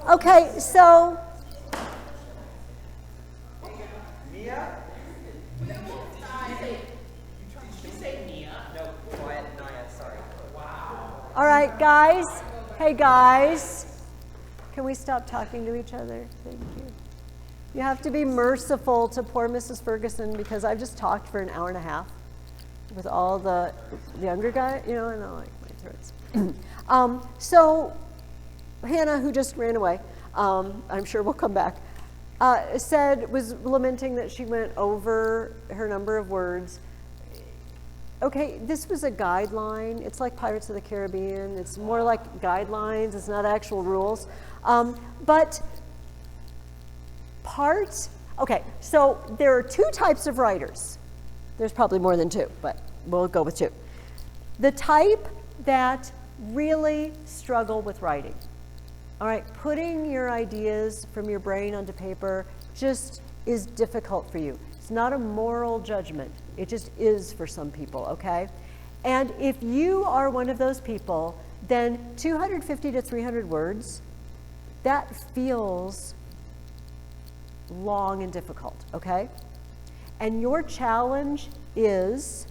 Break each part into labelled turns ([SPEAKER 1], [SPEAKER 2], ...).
[SPEAKER 1] Okay, so
[SPEAKER 2] Mia? No, quiet, Naya, sorry.
[SPEAKER 1] all right, guys. Hey, guys. Can we stop talking to each other? Thank you. You have to be merciful to poor Mrs. Ferguson because I've just talked for an hour and a half with all the younger guy, you know, and I'm like, my throat's. So Hannah, who just ran away, I'm sure will come back, was lamenting that she went over her number of words. Okay, this was a guideline. It's like Pirates of the Caribbean. It's more like guidelines. It's not actual rules. But okay, so there are two types of writers. There's probably more than two, but we'll go with two. The type that really struggle with writing. All right, putting your ideas from your brain onto paper just is difficult for you. It's not a moral judgment. It just is for some people, okay? And if you are one of those people, then 250 to 300 words, that feels long and difficult, okay? And your challenge is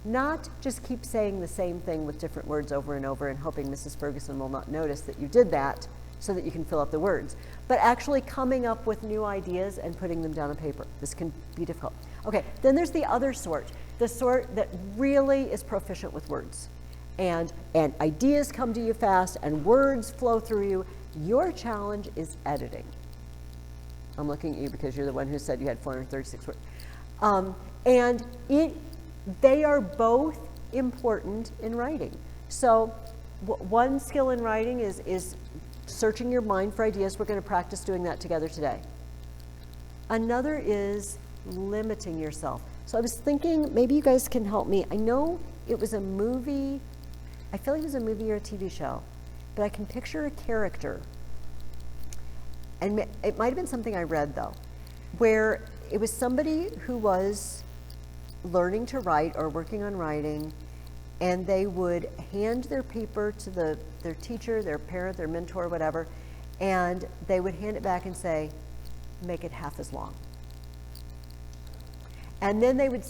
[SPEAKER 1] not just keep saying the same thing with different words over and over and hoping Mrs. Ferguson will not notice that you did that so that you can fill up the words, but actually coming up with new ideas and putting them down on paper. This can be difficult. Okay, then there's the other sort, the sort that really is proficient with words. And ideas come to you fast and words flow through you. Your challenge is editing. I'm looking at you because you're the one who said you had 436 words. And they are both important in writing. So one skill in writing is searching your mind for ideas. We're going to practice doing that together today. Another is limiting yourself. So I was thinking maybe you guys can help me. I know it was a movie, I feel like it was a movie or a TV show, but I can picture a character, and it might have been something I read though, where it was somebody who was learning to write or working on writing, and they would hand their paper to their teacher, their parent, their mentor, whatever, and they would hand it back and say, make it half as long. And then they would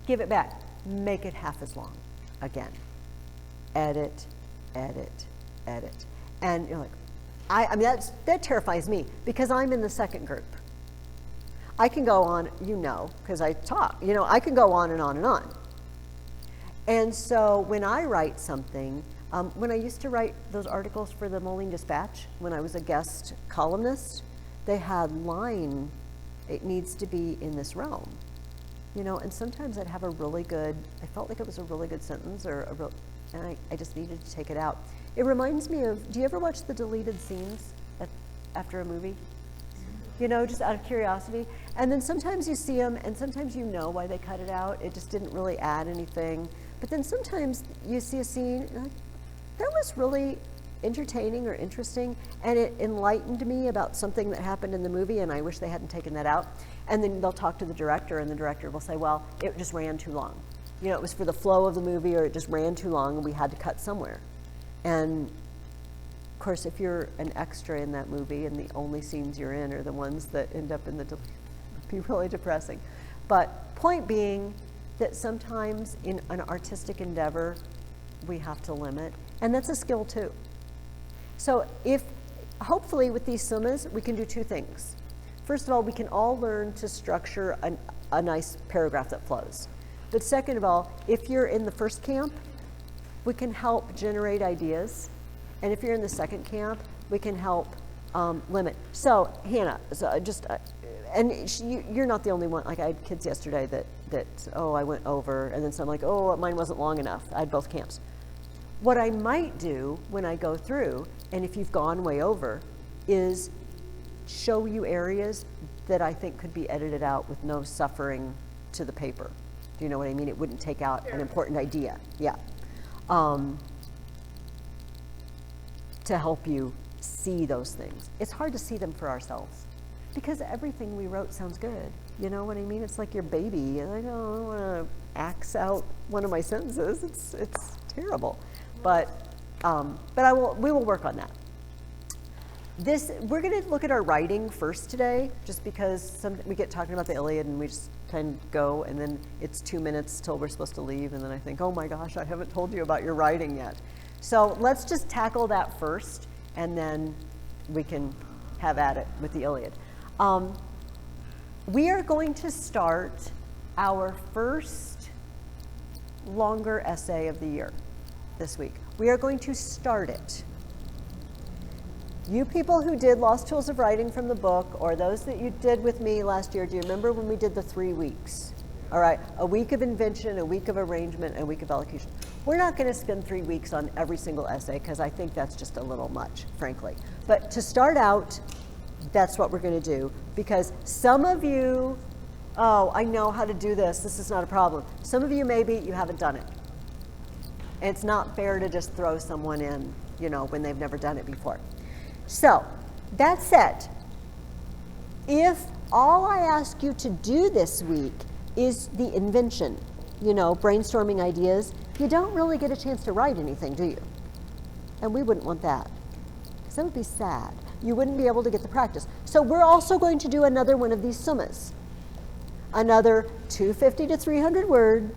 [SPEAKER 1] give it back, make it half as long again. Edit, edit, edit. And you're like, I mean, that terrifies me because I'm in the second group. I can go on, you know, because I talk, you know, I can go on and on and on. And so when I write something, when I used to write those articles for the Moline Dispatch, when I was a guest columnist, they had line, it needs to be in this realm. You know, and sometimes I'd have a really good, I felt like it was a really good sentence and I just needed to take it out. It reminds me of, do you ever watch the deleted scenes after a movie? You know, just out of curiosity. And then sometimes you see them and sometimes you know why they cut it out. It just didn't really add anything. But then sometimes you see a scene, and that was really entertaining or interesting, and it enlightened me about something that happened in the movie, and I wish they hadn't taken that out. And then they'll talk to the director, and the director will say, well, it just ran too long. You know, it was for the flow of the movie, or it just ran too long, and we had to cut somewhere. And of course, if you're an extra in that movie, and the only scenes you're in are the ones that end up in the, it would be really depressing. But point being that sometimes in an artistic endeavor, we have to limit, and that's a skill too. So hopefully with these summas, we can do two things. First of all, we can all learn to structure a nice paragraph that flows. But second of all, if you're in the first camp, we can help generate ideas. And if you're in the second camp, we can help limit. So Hannah, you're not the only one. Like I had kids yesterday that I went over, and then some like, mine wasn't long enough. I had both camps. What I might do when I go through, and if you've gone way over, is show you areas that I think could be edited out with no suffering to the paper. Do you know what I mean? It wouldn't take out an important idea. Yeah. To help you see those things. It's hard to see them for ourselves because everything we wrote sounds good. You know what I mean? It's like your baby. And I don't want to axe out one of my sentences. It's terrible. But we will work on that. We're going to look at our writing first today, just because we get talking about the Iliad and we just kind of go, and then it's 2 minutes till we're supposed to leave, and then I think, oh my gosh, I haven't told you about your writing yet. So let's just tackle that first, and then we can have at it with the Iliad. We are going to start our first longer essay of the year this week. We are going to start it. You people who did Lost Tools of Writing from the book, or those that you did with me last year, do you remember when we did the 3 weeks? All right, a week of invention, a week of arrangement, and a week of elocution. We're not going to spend 3 weeks on every single essay because I think that's just a little much, frankly. But to start out, that's what we're going to do, because some of you, oh, I know how to do this. This is not a problem. Some of you, maybe you haven't done it. And it's not fair to just throw someone in, you know, when they've never done it before. So, that said, if all I ask you to do this week is the invention, you know, brainstorming ideas, you don't really get a chance to write anything, do you? And we wouldn't want that, because that would be sad. You wouldn't be able to get the practice. So we're also going to do another one of these summas, another 250 to 300 word,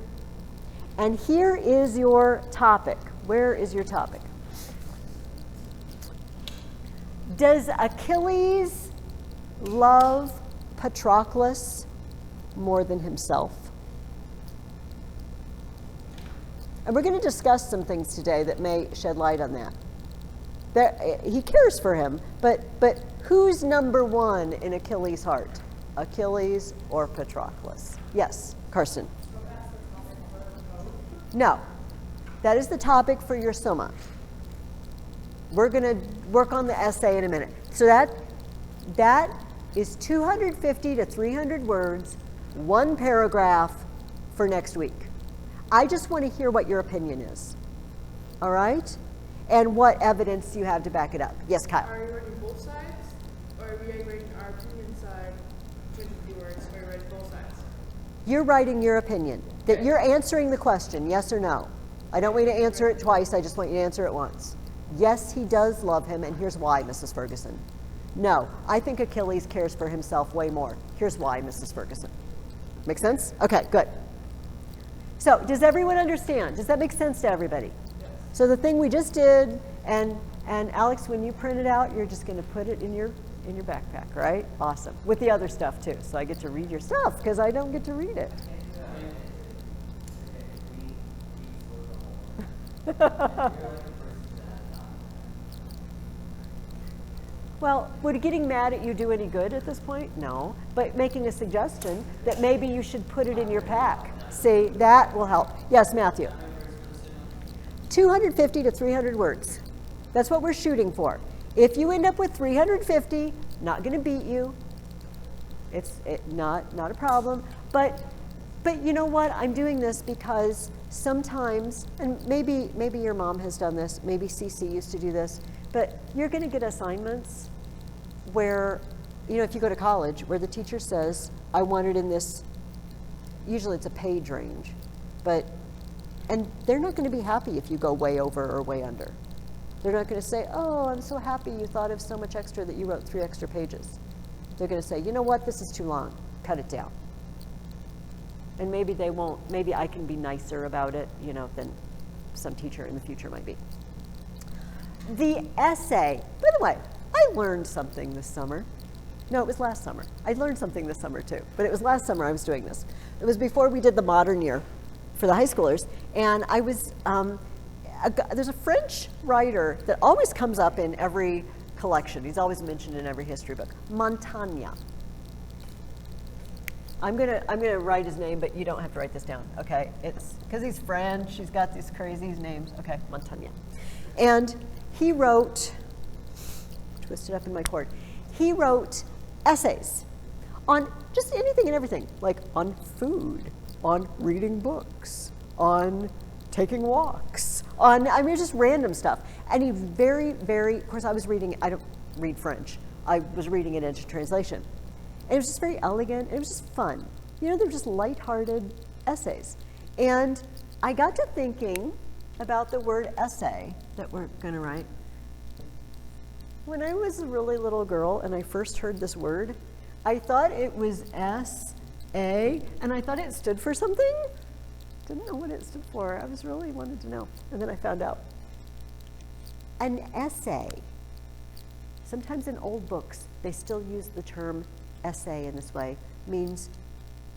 [SPEAKER 1] and here is your topic. Where is your topic? Does Achilles love Patroclus more than himself? And we're going to discuss some things today that may shed light on that. He cares for him, but who's number one in Achilles' heart? Achilles or Patroclus? Yes, Carson. No, that is the topic for your summa. We're going to work on the essay in a minute. So that is 250 to 300 words, 1 paragraph for next week. I just want to hear what your opinion is, all right? And what evidence you have to back it up. Yes, Kyle?
[SPEAKER 3] Are you writing both sides, or are we writing our opinion side, 250 words, or are you writing both sides?
[SPEAKER 1] You're writing your opinion, that you're answering the question, yes or no. I don't want you to answer it twice, I just want you to answer it once. Yes, he does love him, and here's why, Mrs. Ferguson. No, I think Achilles cares for himself way more. Here's why, Mrs. Ferguson. Make sense? Okay, good. So, does everyone understand? Does that make sense to everybody? Yes. So the thing we just did, and Alex, when you print it out, you're just going to put it in your backpack, right? Awesome. With the other stuff too, so I get to read your stuff because I don't get to read it. Well, would getting mad at you do any good at this point? No. But making a suggestion that maybe you should put it in your pack. See, that will help. Yes, Matthew. 250 to 300 words. That's what we're shooting for. If you end up with 350, not going to beat you. It's not a problem. But you know what? I'm doing this because sometimes, and maybe your mom has done this, maybe CC used to do this, but you're going to get assignments where, you know, if you go to college, where the teacher says, I want it in this, usually it's a page range, and they're not going to be happy if you go way over or way under. They're not going to say, oh, I'm so happy you thought of so much extra that you wrote 3 extra pages. They're going to say, you know what, this is too long, cut it down. And maybe they won't, maybe I can be nicer about it, you know, than some teacher in the future might be. The essay, by the way, I learned something this summer. No, it was last summer. I learned something this summer too, but it was last summer I was doing this. It was before we did the modern year for the high schoolers, and I was, there's a French writer that always comes up in every collection. He's always mentioned in every history book, Montaigne. I'm gonna write his name, but you don't have to write this down, okay? It's because he's French, he's got these crazy names. Okay, Montaigne. And he wrote, twisted up in my cord, he wrote essays on just anything and everything, like on food, on reading books, on taking walks, on, I mean, just random stuff. And he very, of course I was reading, I don't read French, I was reading it into translation. And it was just very elegant, it was just fun. You know, they were just lighthearted essays. And I got to thinking about the word essay that we're gonna write. When I was a really little girl and I first heard this word, I thought it was S-A, and I thought it stood for something. Didn't know what it stood for. I was really wanted to know. And then I found out. An essay. Sometimes in old books, they still use the term essay in this way, means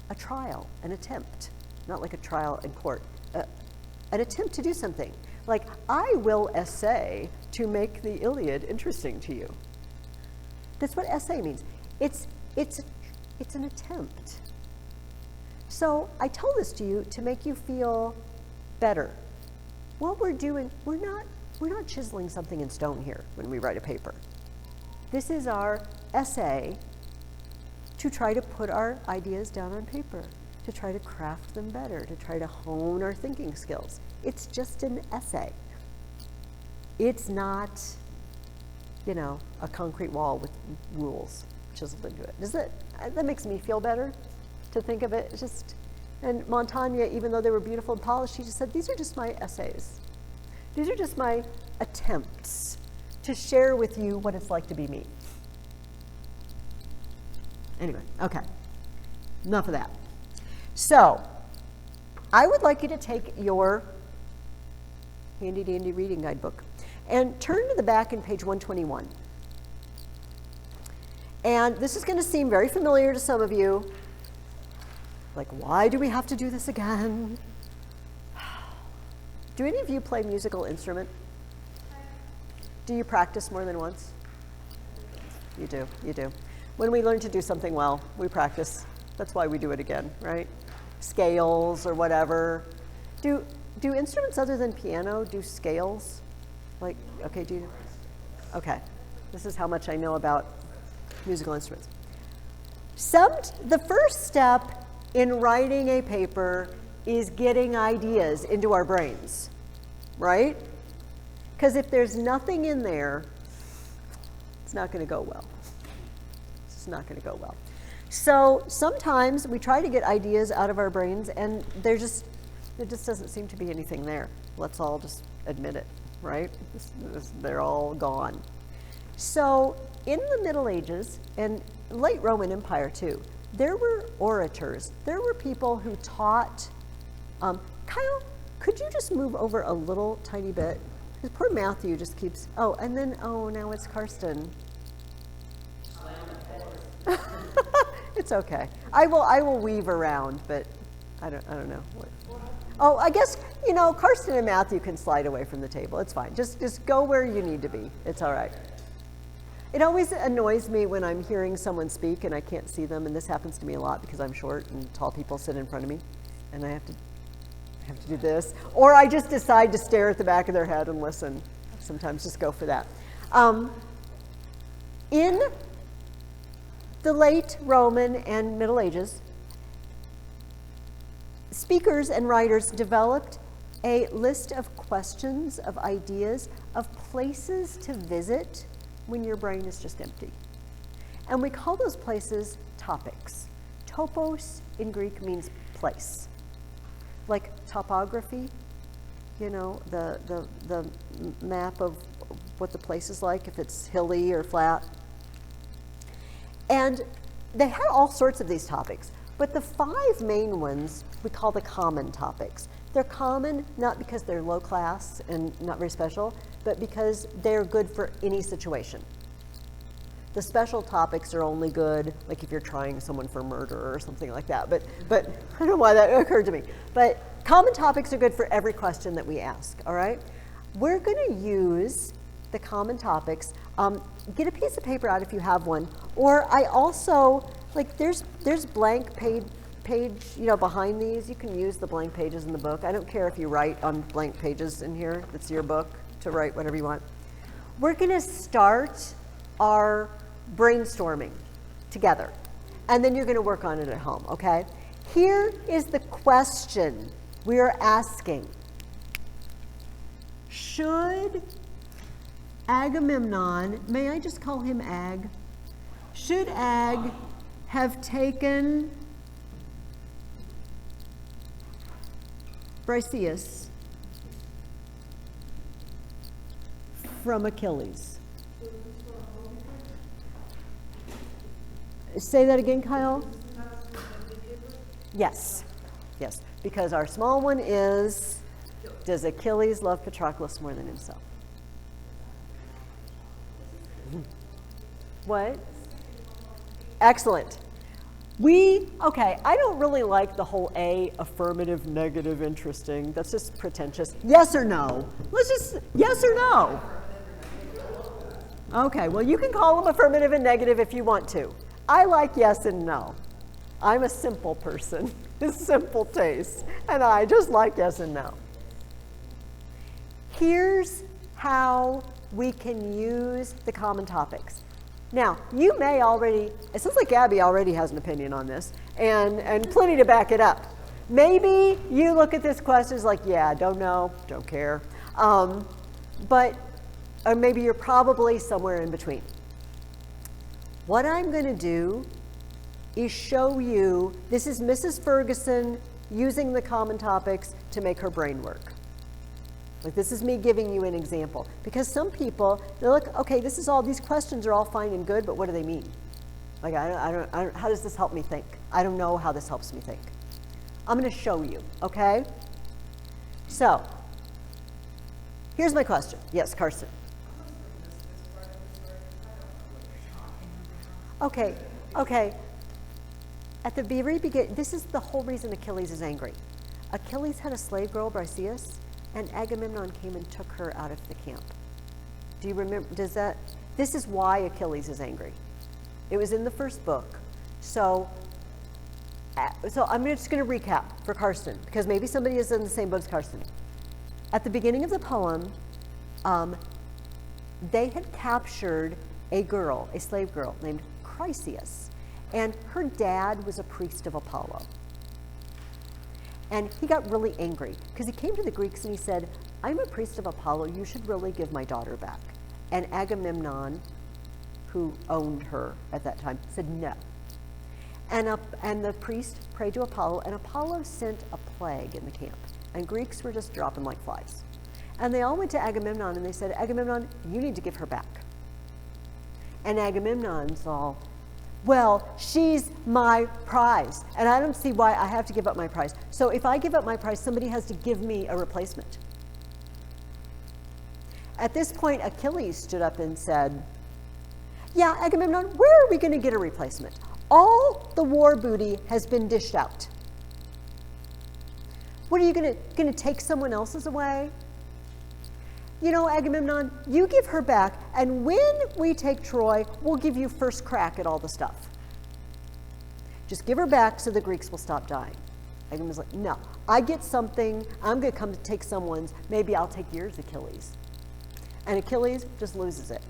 [SPEAKER 1] a trial, an attempt, not like a trial in court, an attempt to do something. Like, I will essay to make the Iliad interesting to you. That's what essay means. It's an attempt. So I tell this to you to make you feel better. What we're doing, we're not chiseling something in stone here when we write a paper. This is our essay to try to put our ideas down on paper, to try to craft them better, to try to hone our thinking skills. It's just an essay. It's not, a concrete wall with rules chiseled into it. That makes me feel better to think of it. And Montaigne, even though they were beautiful and polished, she just said, these are just my essays. These are just my attempts to share with you what it's like to be me. Anyway, okay, enough of that. So, I would like you to take your handy dandy reading guidebook and turn to the back in page 121. And this is going to seem very familiar to some of you. Like, why do we have to do this again? Do any of you play musical instrument? Do you practice more than once? You do. When we learn to do something well, we practice. That's why we do it again, right? Scales or whatever. Do instruments other than piano do scales? Like, okay, do you? Okay, this is how much I know about musical instruments. The first step in writing a paper is getting ideas into our brains, right? Because if there's nothing in there, it's not going to go well. It's not going to go well. So sometimes we try to get ideas out of our brains and there just doesn't seem to be anything there. Let's all just admit it, right? They're all gone. So in the Middle Ages and late Roman Empire too, there were orators. There were people who taught. Kyle, could you just move over a little tiny bit? Because poor Matthew just keeps, now it's Karsten. It's okay. I will weave around, but I don't know. I guess, Karsten and Matthew can slide away from the table. It's fine. Just go where you need to be. It's all right. It always annoys me when I'm hearing someone speak and I can't see them, and this happens to me a lot because I'm short and tall people sit in front of me, and I have to do this. Or I just decide to stare at the back of their head and listen. Sometimes just go for that. In the late Roman and Middle Ages, speakers and writers developed a list of questions, of ideas, of places to visit when your brain is just empty. And we call those places topics. Topos in Greek means place. Like topography, the map of what the place is like, if it's hilly or flat. And they had all sorts of these topics, but the 5 main ones we call the common topics. They're common not because they're low class and not very special, but because they're good for any situation. The special topics are only good, like if you're trying someone for murder or something like that, but I don't know why that occurred to me. But common topics are good for every question that we ask, all right? We're gonna use the common topics. Get a piece of paper out if you have one, or I also, there's blank page, behind these. You can use the blank pages in the book. I don't care if you write on blank pages in here. It's your book to write whatever you want. We're gonna start our brainstorming together, and then you're gonna work on it at home, okay? Here is the question we are asking. Should Agamemnon, may I just call him Ag? Should Ag have taken Briseis from Achilles? Say that again, Kyle? Yes. Yes. Because our small one is, does Achilles love Patroclus more than himself? What? Excellent. Okay, I don't really like the whole A, affirmative, negative, interesting. That's just pretentious. Yes or no? Let's just, yes or no? Okay, well, you can call them affirmative and negative if you want to. I like yes and no. I'm a simple person, simple taste, and I just like yes and no. Here's how we can use the common topics. Now, you may already, it sounds like Abby already has an opinion on this, and plenty to back it up. Maybe you look at this question as like, yeah, don't know, don't care. Or maybe you're probably somewhere in between. What I'm going to do is show you, this is Mrs. Ferguson using the common topics to make her brain work. Like, this is me giving you an example. Because some people, they look, okay, this is all, these questions are all fine and good, but what do they mean? Like, I don't, how does this help me think? I don't know how this helps me think. I'm going to show you, okay? So, here's my question. Yes, Carson. Okay. At the very beginning, this is the whole reason Achilles is angry. Achilles had a slave girl, Odysseus, and Agamemnon came and took her out of the camp. Do you remember, this is why Achilles is angry. It was in the first book. So I'm just going to recap for Karsten, because maybe somebody is in the same book as Karsten. At the beginning of the poem, they had captured a girl, a slave girl named Chryseis, and her dad was a priest of Apollo. And he got really angry because he came to the Greeks and he said, I'm a priest of Apollo, you should really give my daughter back. And Agamemnon, who owned her at that time, said no. And the priest prayed to Apollo, and Apollo sent a plague in the camp. And Greeks were just dropping like flies. And they all went to Agamemnon and they said, Agamemnon, you need to give her back. And Agamemnon's all, well, she's my prize, and I don't see why I have to give up my prize. So if I give up my prize, somebody has to give me a replacement. At this point, Achilles stood up and said, yeah, Agamemnon, where are we going to get a replacement? All the war booty has been dished out. What are you going to take someone else's away? You know, Agamemnon, you give her back, and when we take Troy, we'll give you first crack at all the stuff. Just give her back so the Greeks will stop dying. Agamemnon's like, no, I get something, I'm going to come to take someone's, maybe I'll take yours, Achilles. And Achilles just loses it.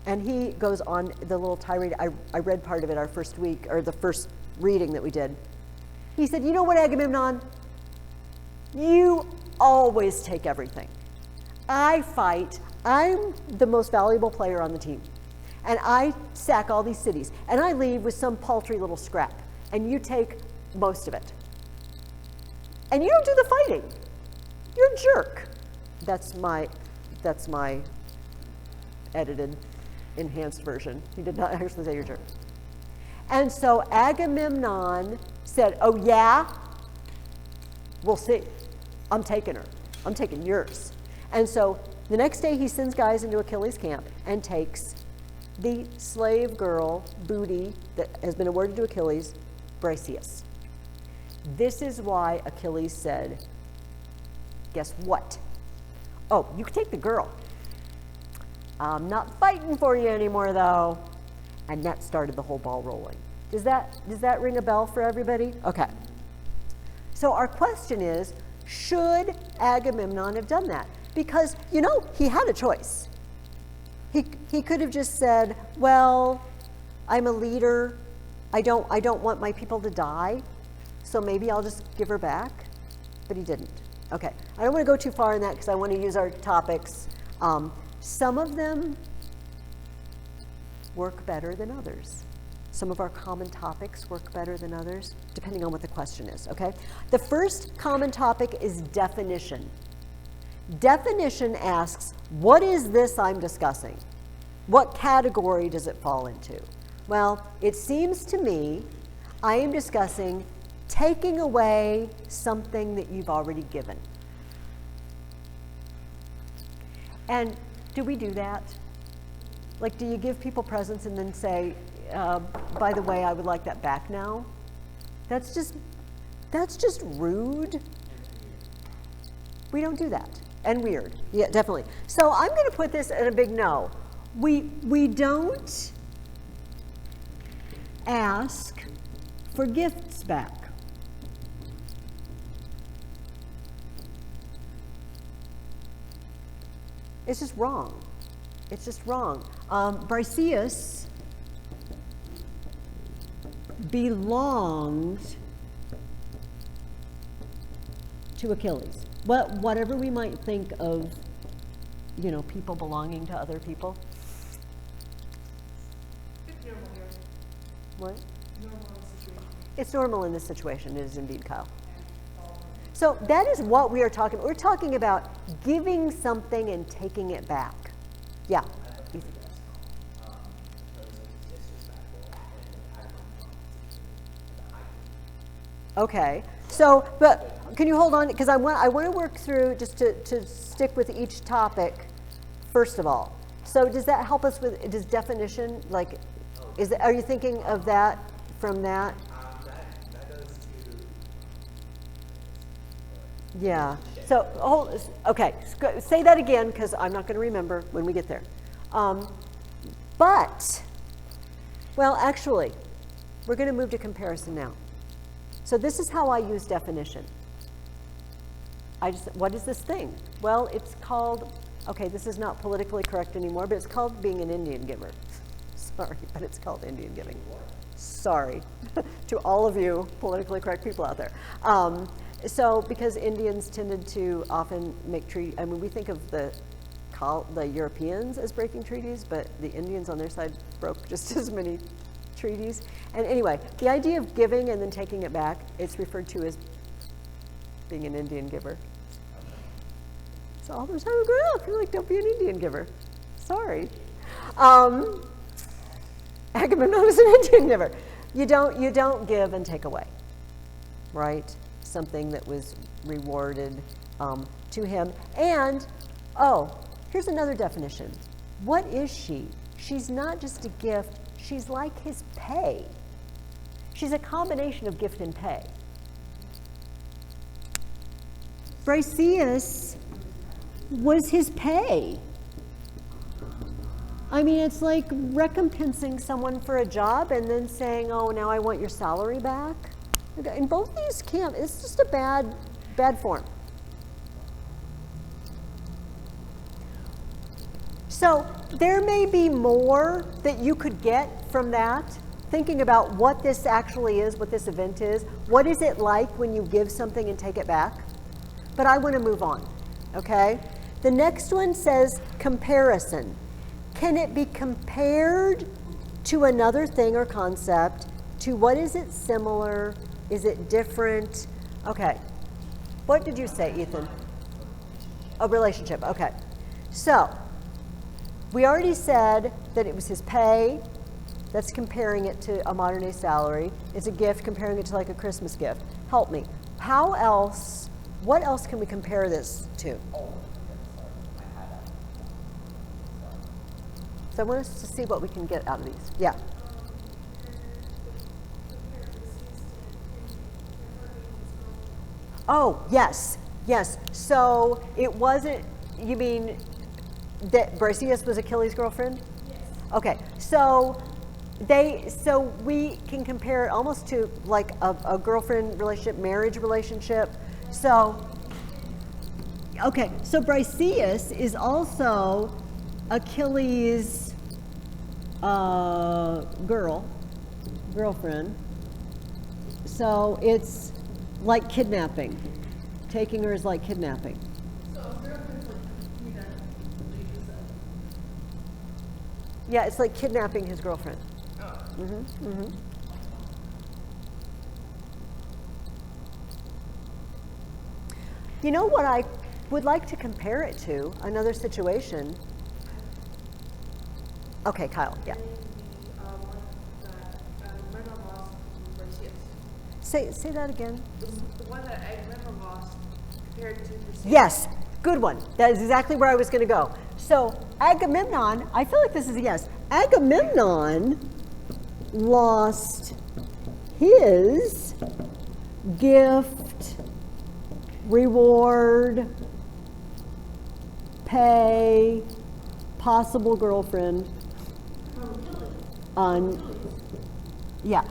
[SPEAKER 1] And he goes on the little tirade. I read part of it our first week, or the first reading that we did. He said, you know what, Agamemnon? You always take everything. I fight, I'm the most valuable player on the team. And I sack all these cities. And I leave with some paltry little scrap. And you take most of it. And you don't do the fighting. You're a jerk. That's my edited, enhanced version. He did not actually say you're a jerk. And so Agamemnon said, oh yeah? We'll see. I'm taking her. I'm taking yours. And so the next day he sends guys into Achilles' camp and takes the slave girl booty that has been awarded to Achilles, Odysseus. This is why Achilles said, guess what? Oh, you can take the girl. I'm not fighting for you anymore though. And that started the whole ball rolling. Does that ring a bell for everybody? Okay. So our question is, should Agamemnon have done that? Because, you know, he had a choice. He could have just said, well, I'm a leader. I don't want my people to die, so maybe I'll just give her back. But he didn't. Okay, I don't want to go too far in that because I want to use our topics. Some of them work better than others. Some of our common topics work better than others, depending on what the question is, okay? The first common topic is definition. Definition asks, what is this I'm discussing? What category does it fall into? Well, it seems to me I am discussing taking away something that you've already given. And do we do that? Like, do you give people presents and then say, by the way, I would like that back now? That's just rude. We don't do that. And weird. Yeah, definitely. So I'm going to put this at a big no. We don't ask for gifts back. It's just wrong. It's just wrong. Briseus belonged to Achilles. Whatever we might think of, people belonging to other people.
[SPEAKER 3] It's normal here.
[SPEAKER 1] What?
[SPEAKER 3] Normal in this situation.
[SPEAKER 1] It's normal in this situation. It is indeed, Kyle. So that is what we are talking about. We're talking about giving something and taking it back. Yeah. Ethan. Okay. So, but can you hold on? Because I want to work through just to stick with each topic, first of all. So does that help us with, does definition, like, are you thinking of that from that?
[SPEAKER 2] That goes to...
[SPEAKER 1] Yeah. So, okay, say that again, because I'm not going to remember when we get there. But, well, actually, we're going to move to comparison now. So this is how I use definition. What is this thing? Well, it's called, okay, this is not politically correct anymore, but it's called being an Indian giver. Sorry, but it's called Indian giving. Sorry to all of you politically correct people out there. So because Indians tended to often make treaties, I mean, we think of the Europeans as breaking treaties, but the Indians on their side broke just as many treaties. And anyway, the idea of giving and then taking it back, it's referred to as being an Indian giver. So all the time we grow up, you're like, don't be an Indian giver. Sorry. Agamemnon is an Indian giver. You don't give and take away, right? Something that was rewarded to him. And, here's another definition. What is she? She's not just a gift, she's like his pay. She's a combination of gift and pay. Briseus was his pay. I mean, it's like recompensing someone for a job and then saying, oh, now I want your salary back. In both these it's just a bad form. So there may be more that you could get from that, thinking about what this actually is, what this event is. What is it like when you give something and take it back? But I want to move on, okay? The next one says comparison. Can it be compared to another thing or concept? To what is it similar? Is it different? Okay. What did you say, Ethan? A relationship, okay. So, we already said that it was his pay. That's comparing it to a modern day salary. It's a gift, comparing it to like a Christmas gift. Help me. What else can we compare this to? So I want us to see what we can get out of these. Yeah. Oh, yes. So it wasn't, you mean that Briseus was Achilles' girlfriend?
[SPEAKER 3] Yes.
[SPEAKER 1] Okay, so we can compare it almost to like a girlfriend relationship, marriage relationship. So, okay, so Briseus is also Achilles' girlfriend. So it's like kidnapping. Taking her is like kidnapping.
[SPEAKER 3] So a girlfriend is like, you know, you said.
[SPEAKER 1] Yeah, it's like kidnapping his girlfriend.
[SPEAKER 3] Oh.
[SPEAKER 1] You know what I would like to compare it to? Another situation. Okay, Kyle, yeah.
[SPEAKER 3] And the one that Agamemnon lost to Odysseus.
[SPEAKER 1] Say that again.
[SPEAKER 3] The one that Agamemnon lost compared to Odysseus.
[SPEAKER 1] Yes, good one. That is exactly where I was going to go. So Agamemnon, I feel like this is a yes. Agamemnon lost his gift, reward, pay, possible girlfriend. Yeah,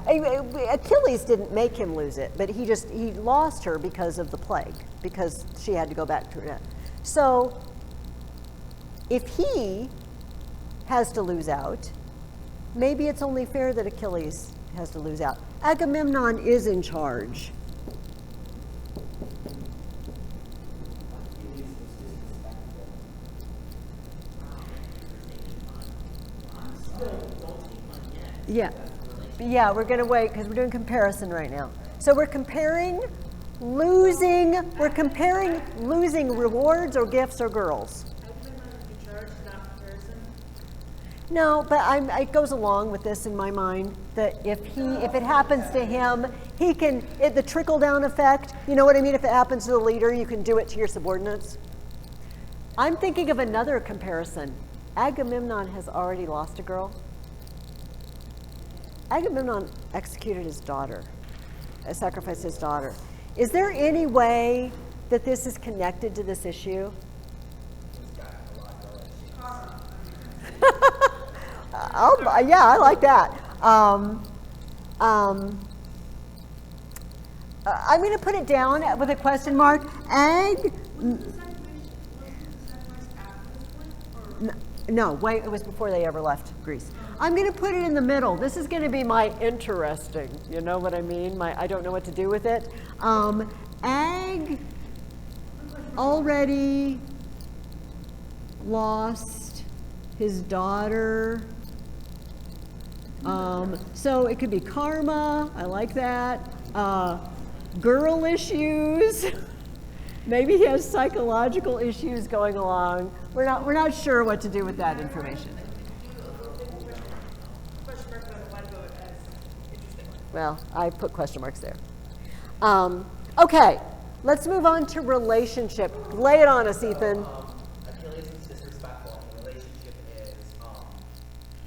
[SPEAKER 1] Achilles didn't make him lose it, but he lost her because of the plague, because she had to go back to her death. So if he has to lose out, maybe it's only fair that Achilles has to lose out. Agamemnon is in charge. Yeah. Yeah, we're going to wait because we're doing comparison right now. So we're comparing losing rewards or gifts or girls.
[SPEAKER 3] Agamemnon is in charge, not comparison.
[SPEAKER 1] No, but it goes along with this in my mind that if it happens to him, the trickle down effect, you know what I mean? If it happens to the leader, you can do it to your subordinates. I'm thinking of another comparison. Agamemnon has already lost a girl. Agamemnon executed his daughter, sacrificed his daughter. Is there any way that this is connected to this issue? Yeah, I like that. I'm going to put it down with a question mark. No, wait, it was before they ever left Greece. I'm going to put it in the middle. This is going to be my interesting, you know what I mean? I don't know what to do with it. Ag already lost his daughter. So it could be karma. I like that. Girl issues. Maybe he has psychological issues going along. We're not sure what to do with that information. Well, I put question marks there. Okay, let's move on to relationship. Lay it on us, Ethan.
[SPEAKER 2] Achilles is disrespectful, and the relationship is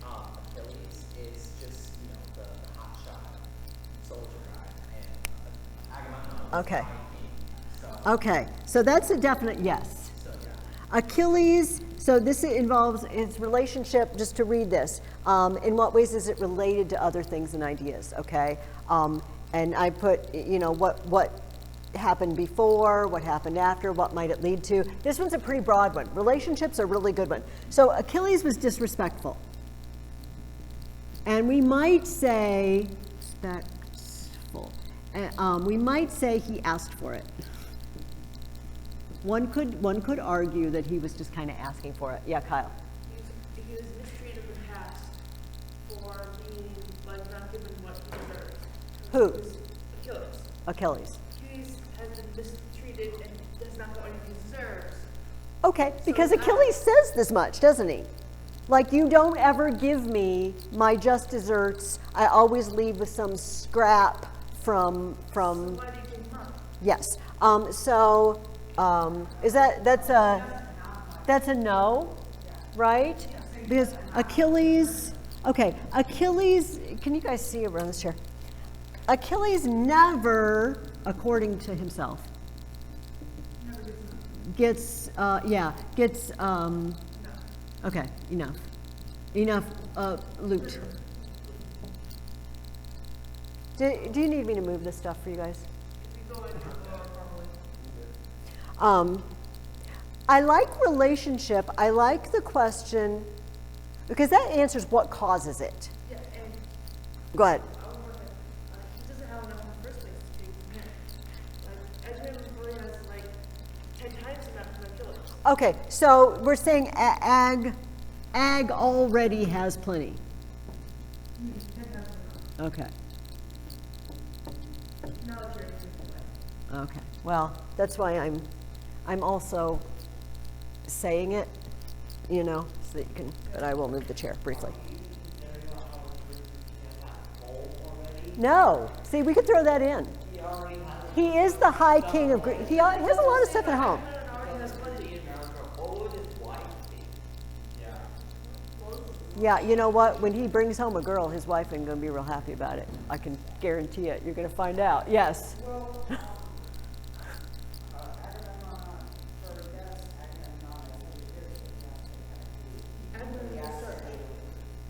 [SPEAKER 2] Achilles is just the hotshot soldier guy, and Agamemnon.
[SPEAKER 1] Okay. Okay, so that's a definite yes. Achilles, so this involves his relationship, just to read this, in what ways is it related to other things and ideas, okay? And I put, what happened before, what happened after, what might it lead to. This one's a pretty broad one. Relationships are a really good one. So Achilles was disrespectful. And we might say, respectful. We might say he asked for it. One could argue that he was just kind of asking for it. Yeah, Kyle.
[SPEAKER 3] He was mistreated in the past for being not given what he deserved.
[SPEAKER 1] Who?
[SPEAKER 3] Achilles.
[SPEAKER 1] Achilles.
[SPEAKER 3] Achilles has been mistreated and does not get what he deserves.
[SPEAKER 1] Okay, because Achilles says this much, doesn't he? Like, you don't ever give me my just desserts. I always leave with some scrap from.
[SPEAKER 3] So why did you give him up?
[SPEAKER 1] Yes. That's a no, right? Because Achilles, can you guys see around this chair? Achilles never, according to himself, gets enough loot. Do you need me to move this stuff for you guys? I like relationship. I like the question because that answers what causes it.
[SPEAKER 3] Yeah, and
[SPEAKER 1] Go ahead.
[SPEAKER 3] he doesn't have enough in the first place to take from him. Edmund really has 10 times the amount from Achilles.
[SPEAKER 1] Okay, so we're saying ag already has plenty. Okay. Okay. Well, that's why I'm also saying it, so that you can, but I will move the chair briefly. No, see, we could throw that in. He is the high king of Greece. He has a lot of stuff at home. Yeah, you know what? When he brings home a girl, his wife ain't going to be real happy about it. I can guarantee it. You're going to find out. Yes.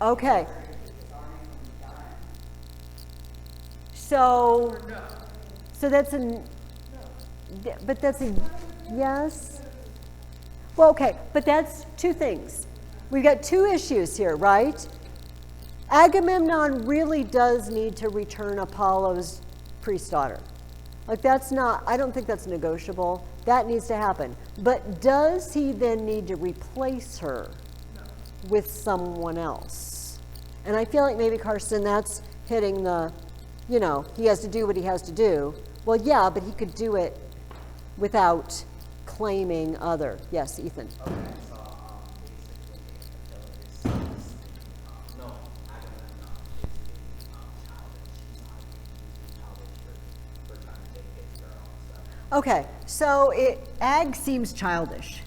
[SPEAKER 1] Okay. So that's but that's a yes. Well, okay, but that's two things. We've got two issues here, right? Agamemnon really does need to return Apollo's priest daughter. Like that's not, I don't think that's negotiable. That needs to happen. But does he then need to replace her with someone else? And I feel like maybe, Karsten, that's hitting the, you know, he has to do what he has to do. Well, yeah, but he could do it without claiming other. Yes, Ethan.
[SPEAKER 2] Okay, so basically, Achilles is, no, Agamemnon is being childish. He's childish for trying to take his girl. So.
[SPEAKER 1] Okay, so Ag seems childish.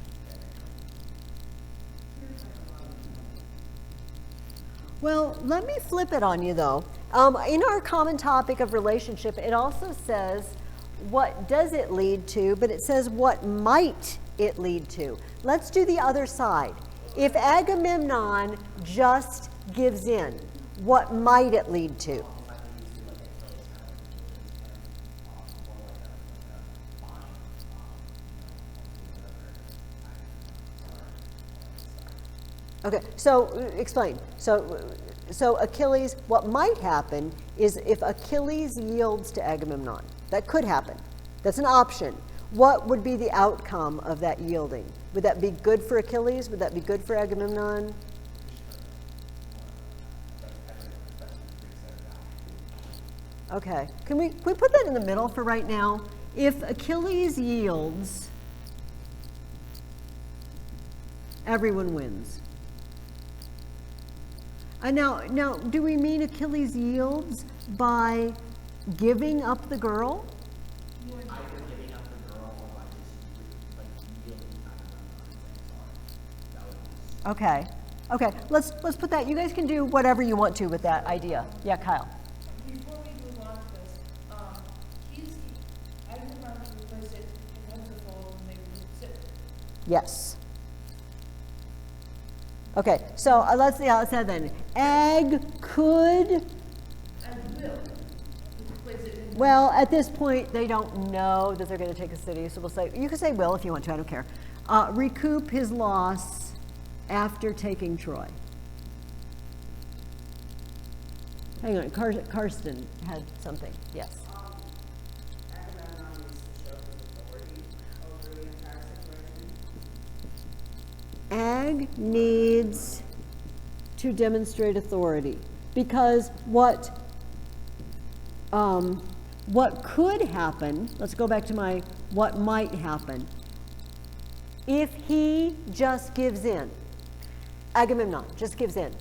[SPEAKER 1] Well, let me flip it on you, though. In our common topic of relationship, it also says, what does it lead to? But it says, what might it lead to? Let's do the other side. If Agamemnon just gives in, what might it lead to? Okay, so explain. So Achilles, what might happen is if Achilles yields to Agamemnon, that could happen. That's an option. What would be the outcome of that yielding? Would that be good for Achilles? Would that be good for Agamemnon? Okay, can we put that in the middle for right now? If Achilles yields, everyone wins. Now, do we mean Achilles yields by giving up the girl?
[SPEAKER 2] Either giving up the girl or by just like yielding
[SPEAKER 1] Okay. Okay. Let's put that. You guys can do whatever you want to with that idea. Yeah, Kyle.
[SPEAKER 3] Before we move on to this, I didn't want to replace it in terms of fold and make it sit.
[SPEAKER 1] Yes. Okay. So let's see how it's said then. Ag could.
[SPEAKER 3] And will replace it in.
[SPEAKER 1] Well, at this point, they don't know that they're going to take a city, so we'll say you can say will if you want to. I don't care. Recoup his loss after taking Troy. Hang on, Karsten had something. Yes.
[SPEAKER 4] Agamemnon needs to show his authority over the entire situation.
[SPEAKER 1] Ag needs to demonstrate authority because what could happen, let's go back to my what might happen, if he just gives in, Agamemnon just gives in.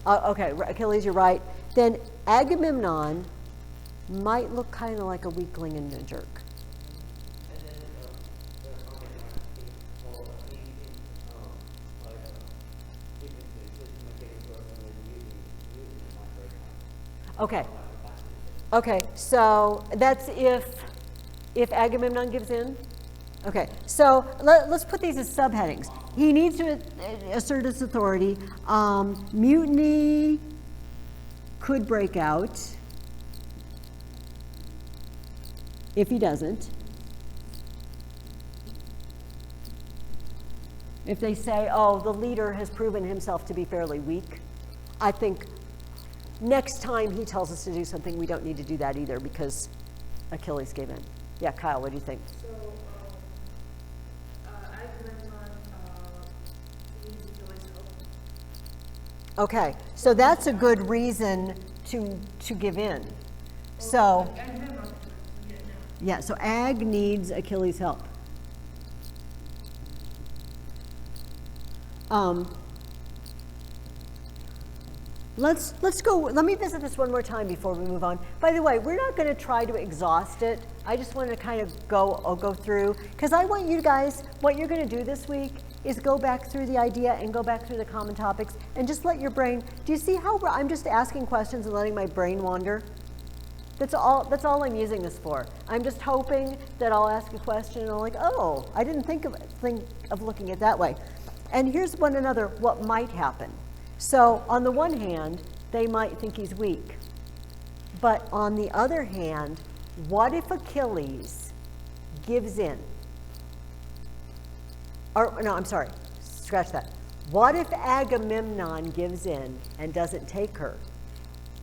[SPEAKER 1] Okay, Achilles, you're right. Then Agamemnon might look kind of like a weakling and a jerk. Okay. Okay, so that's if Agamemnon gives in? Okay, so let's put these as subheadings. He needs to assert his authority. Mutiny could break out if he doesn't. If they say, oh, the leader has proven himself to be fairly weak, I think next time he tells us to do something, we don't need to do that either because Achilles gave in. Yeah, Kyle, what do you think?
[SPEAKER 3] So, Agamemnon needs Achilles' help.
[SPEAKER 1] Okay, so that's a good reason to give in. So,
[SPEAKER 3] Agamemnon, yeah, no.
[SPEAKER 1] yeah, so Ag needs Achilles' help. Let's go, let me visit this one more time before we move on. By the way, we're not going to try to exhaust it. I just want to kind of go through, because I want you guys, what you're going to do this week is go back through the idea and go back through the common topics and just let your brain, do you see how I'm just asking questions and letting my brain wander? That's all I'm using this for. I'm just hoping that I'll ask a question and I'm like, oh, I didn't think of looking at it that way. And here's one another, what might happen. So on the one hand, they might think he's weak. But on the other hand, what if Achilles gives in? Or no, I'm sorry, scratch that. What if Agamemnon gives in and doesn't take her?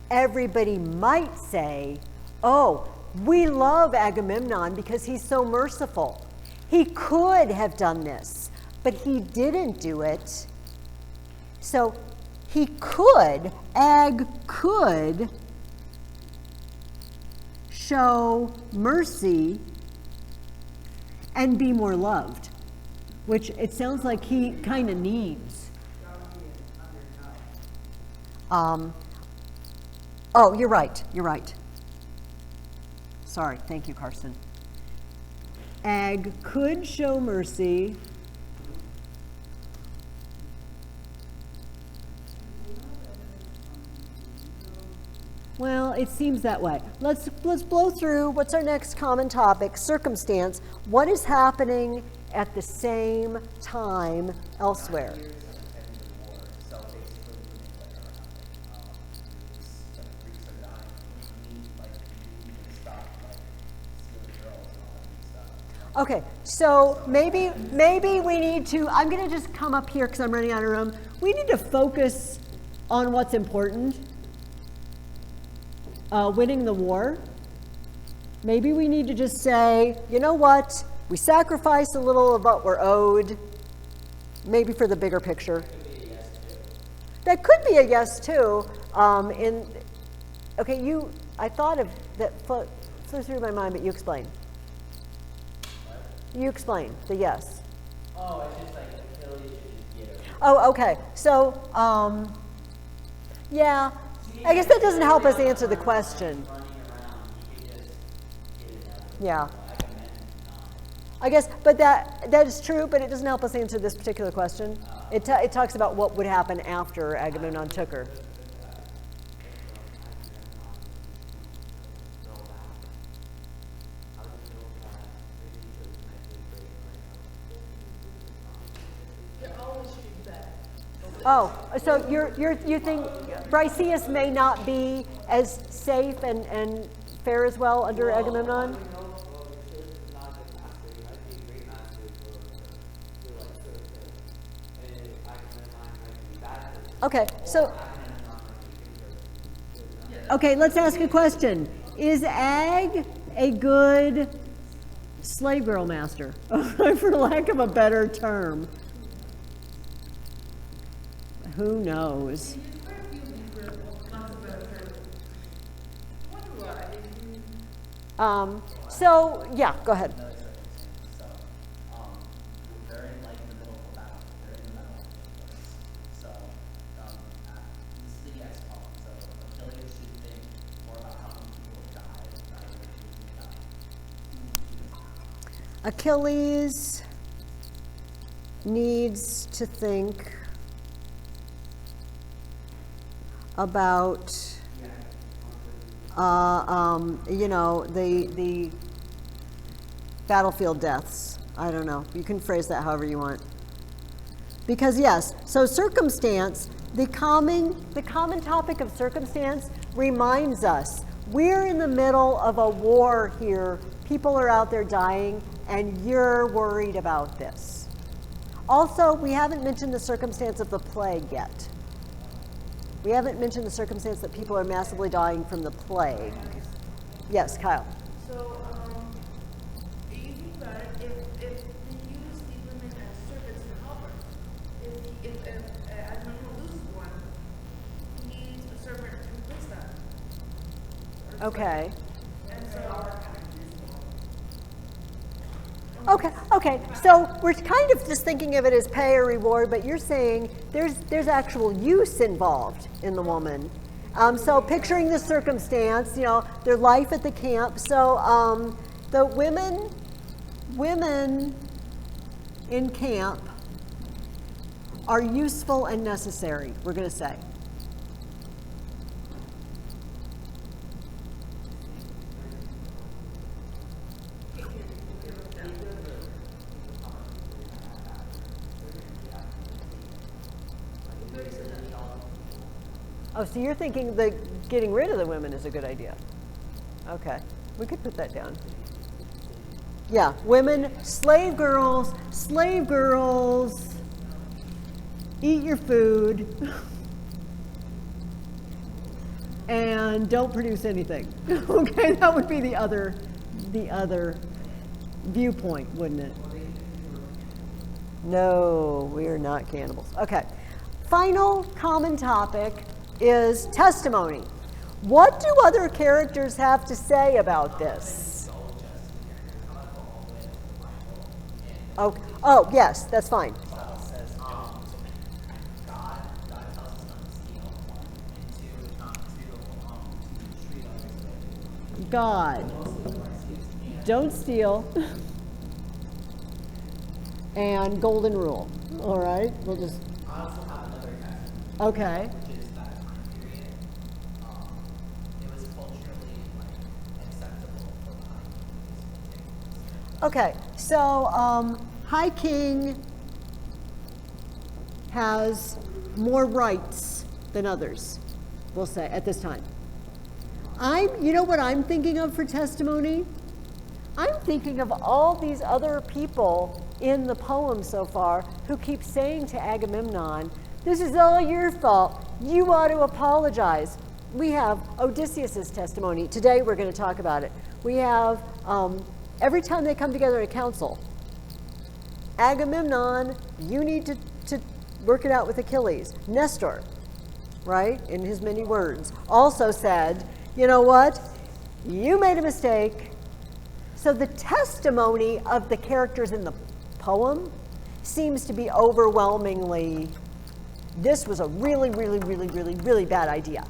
[SPEAKER 1] Everybody might say, oh, we love Agamemnon because he's so merciful. He could have done this, but he didn't do it. So he could, Ag could show mercy and be more loved, which it sounds like he kind of needs. Oh, you're right. Sorry, thank you, Carson. Ag could show mercy. Well, it seems that way. Let's blow through. What's our next common topic? Circumstance. What is happening at the same time elsewhere? Okay, so maybe we need to, I'm going to just come up here because I'm running out of room. We need to focus on what's important. Winning the war. Maybe we need to just say, you know what, we sacrifice a little of what we're owed, maybe for the bigger picture. That could be a yes too. Okay, I thought of that, flew through my mind, but you explain. You explain the yes.
[SPEAKER 2] Oh, it's just like Achilles should just get it.
[SPEAKER 1] Oh, okay. So, yeah, I guess that doesn't help us answer the question. Yeah. I guess, but that is true, but it doesn't help us answer this particular question. It talks about what would happen after Agamemnon took her. Oh, so you think Briseus may not be as safe and fare as well under Agamemnon? Okay, so let's ask a question. Is Ag a good slave girl master, for lack of a better term? Who knows? So yeah, go ahead.
[SPEAKER 2] So, they're in like the middle of a battle. They're in the middle of this. So, this is the yes column. So, Achilles should think more about how many people have died rather than who died.
[SPEAKER 1] Achilles needs to think about the battlefield deaths. I don't know. You can phrase that however you want. Because yes, so circumstance, the common topic of circumstance reminds us we're in the middle of a war here. People are out there dying, and you're worried about this. Also, we haven't mentioned the circumstance of the plague yet. We haven't mentioned the circumstance that people are massively dying from the plague. Yes, Kyle.
[SPEAKER 3] So, you think about it, if they use the women as servants to help her, if Agamemnon loses one, he needs a servant to replace that.
[SPEAKER 1] Okay.
[SPEAKER 3] And so,
[SPEAKER 1] Okay. So we're kind of just thinking of it as pay or reward, but you're saying there's actual use involved in the woman. So picturing the circumstance, their life at the camp. So the women in camp are useful and necessary, we're going to say. Oh, so you're thinking that getting rid of the women is a good idea. Okay, we could put that down. Yeah, women, slave girls, eat your food, and don't produce anything. Okay, that would be the other viewpoint, wouldn't it? No, we are not cannibals. Okay, final common topic is testimony. What do other characters have to say about this? Oh, yes, that's fine. God, don't steal, and golden rule. All right, we'll just.
[SPEAKER 2] I also have another text.
[SPEAKER 1] Okay.
[SPEAKER 2] Which is that time period. It was culturally acceptable for the
[SPEAKER 1] Okay, so High King has more rights than others, we'll say, at this time. You know what I'm thinking of for testimony? I'm thinking of all these other people in the poem so far who keep saying to Agamemnon, this is all your fault. You ought to apologize. We have Odysseus' testimony. Today we're going to talk about it. We have, every time they come together in a council, Agamemnon, you need to work it out with Achilles. Nestor, right, in his many words, also said, you know what? You made a mistake. So the testimony of the characters in the poem seems to be overwhelmingly, this was a really, really, really, really, really bad idea.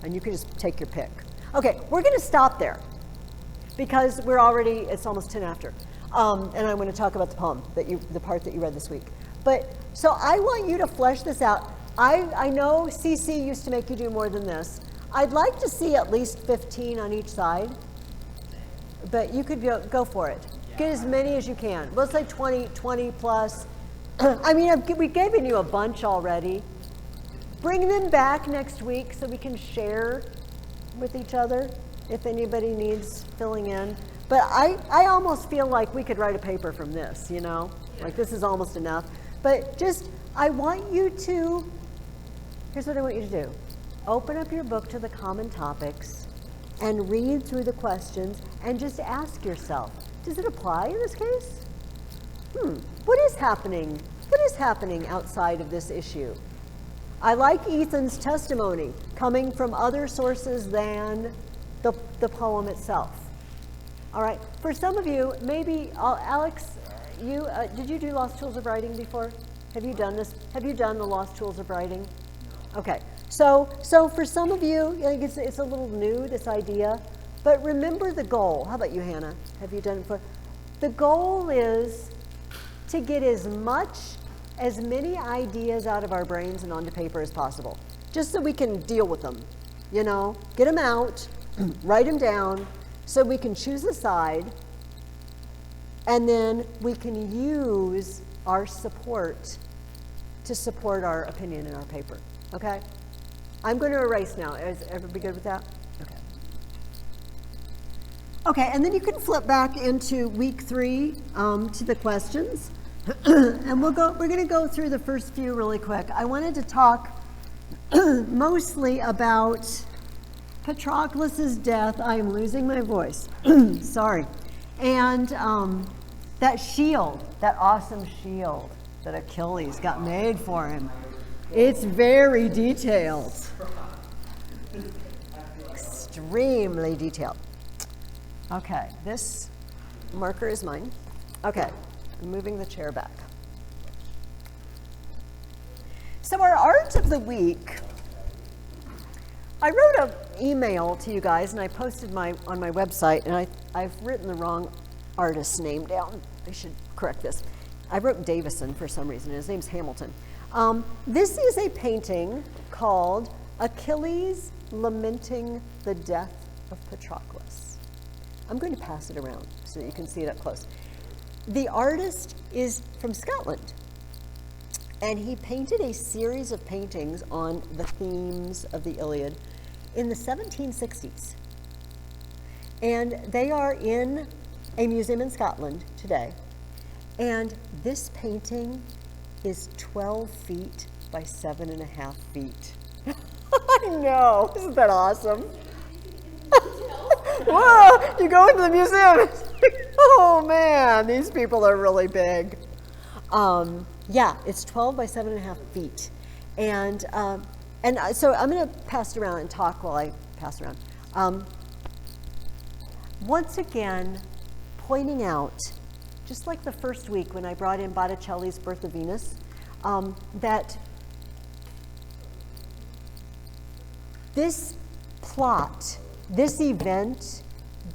[SPEAKER 1] And you can just take your pick. Okay, we're going to stop there because it's almost 10 after. And I'm going to talk about the poem, the part that you read this week. But so I want you to flesh this out. I know CC used to make you do more than this. I'd like to see at least 15 on each side, but you could go for it. Get as many as you can. Let's say 20 plus. I mean, we've given you a bunch already. Bring them back next week so we can share with each other if anybody needs filling in. But I almost feel like we could write a paper from this, like this is almost enough. But I want you to, here's what I want you to do. Open up your book to the common topics and read through the questions and just ask yourself, does it apply in this case? What is happening? What is happening outside of this issue? I like Ethan's testimony coming from other sources than the poem itself. All right, for some of you, maybe, Alex, did you do Lost Tools of Writing before? Have you done this? Have you done the Lost Tools of Writing? Okay, so for some of you, I think it's a little new, this idea, but remember the goal. How about you, Hannah? Have you done it before? The goal is to get as many ideas out of our brains and onto paper as possible, just so we can deal with them, get them out, write them down, so we can choose a side, and then we can use our support to support our opinion in our paper, okay? I'm going to erase now. Is everybody good with that? Okay. Okay, and then you can flip back into week 3 to the questions. And we're going to go through the first few really quick. I wanted to talk mostly about Patroclus' death. I am losing my voice. Sorry. And that shield, that awesome shield that Achilles got made for him. It's very detailed. Extremely detailed. Okay, this marker is mine. Okay, I'm moving the chair back. So our art of the week, I wrote an email to you guys and I posted on my website, and I've written the wrong artist's name down. I should correct this. I wrote Davison for some reason, his name's Hamilton. This is a painting called Achilles Lamenting the Death of Patroclus. I'm going to pass it around so that you can see it up close. The artist is from Scotland, and he painted a series of paintings on the themes of the Iliad in the 1760s. And they are in a museum in Scotland today. And this painting is 12 feet by 7.5 feet. I know, isn't that awesome? Whoa, you go into the museum, oh man, these people are really big. Yeah, it's 12 by 7.5 feet. And so I'm gonna pass it around and talk while I pass it around. Once again, pointing out, just like the first week when I brought in Botticelli's Birth of Venus, that this plot, this event,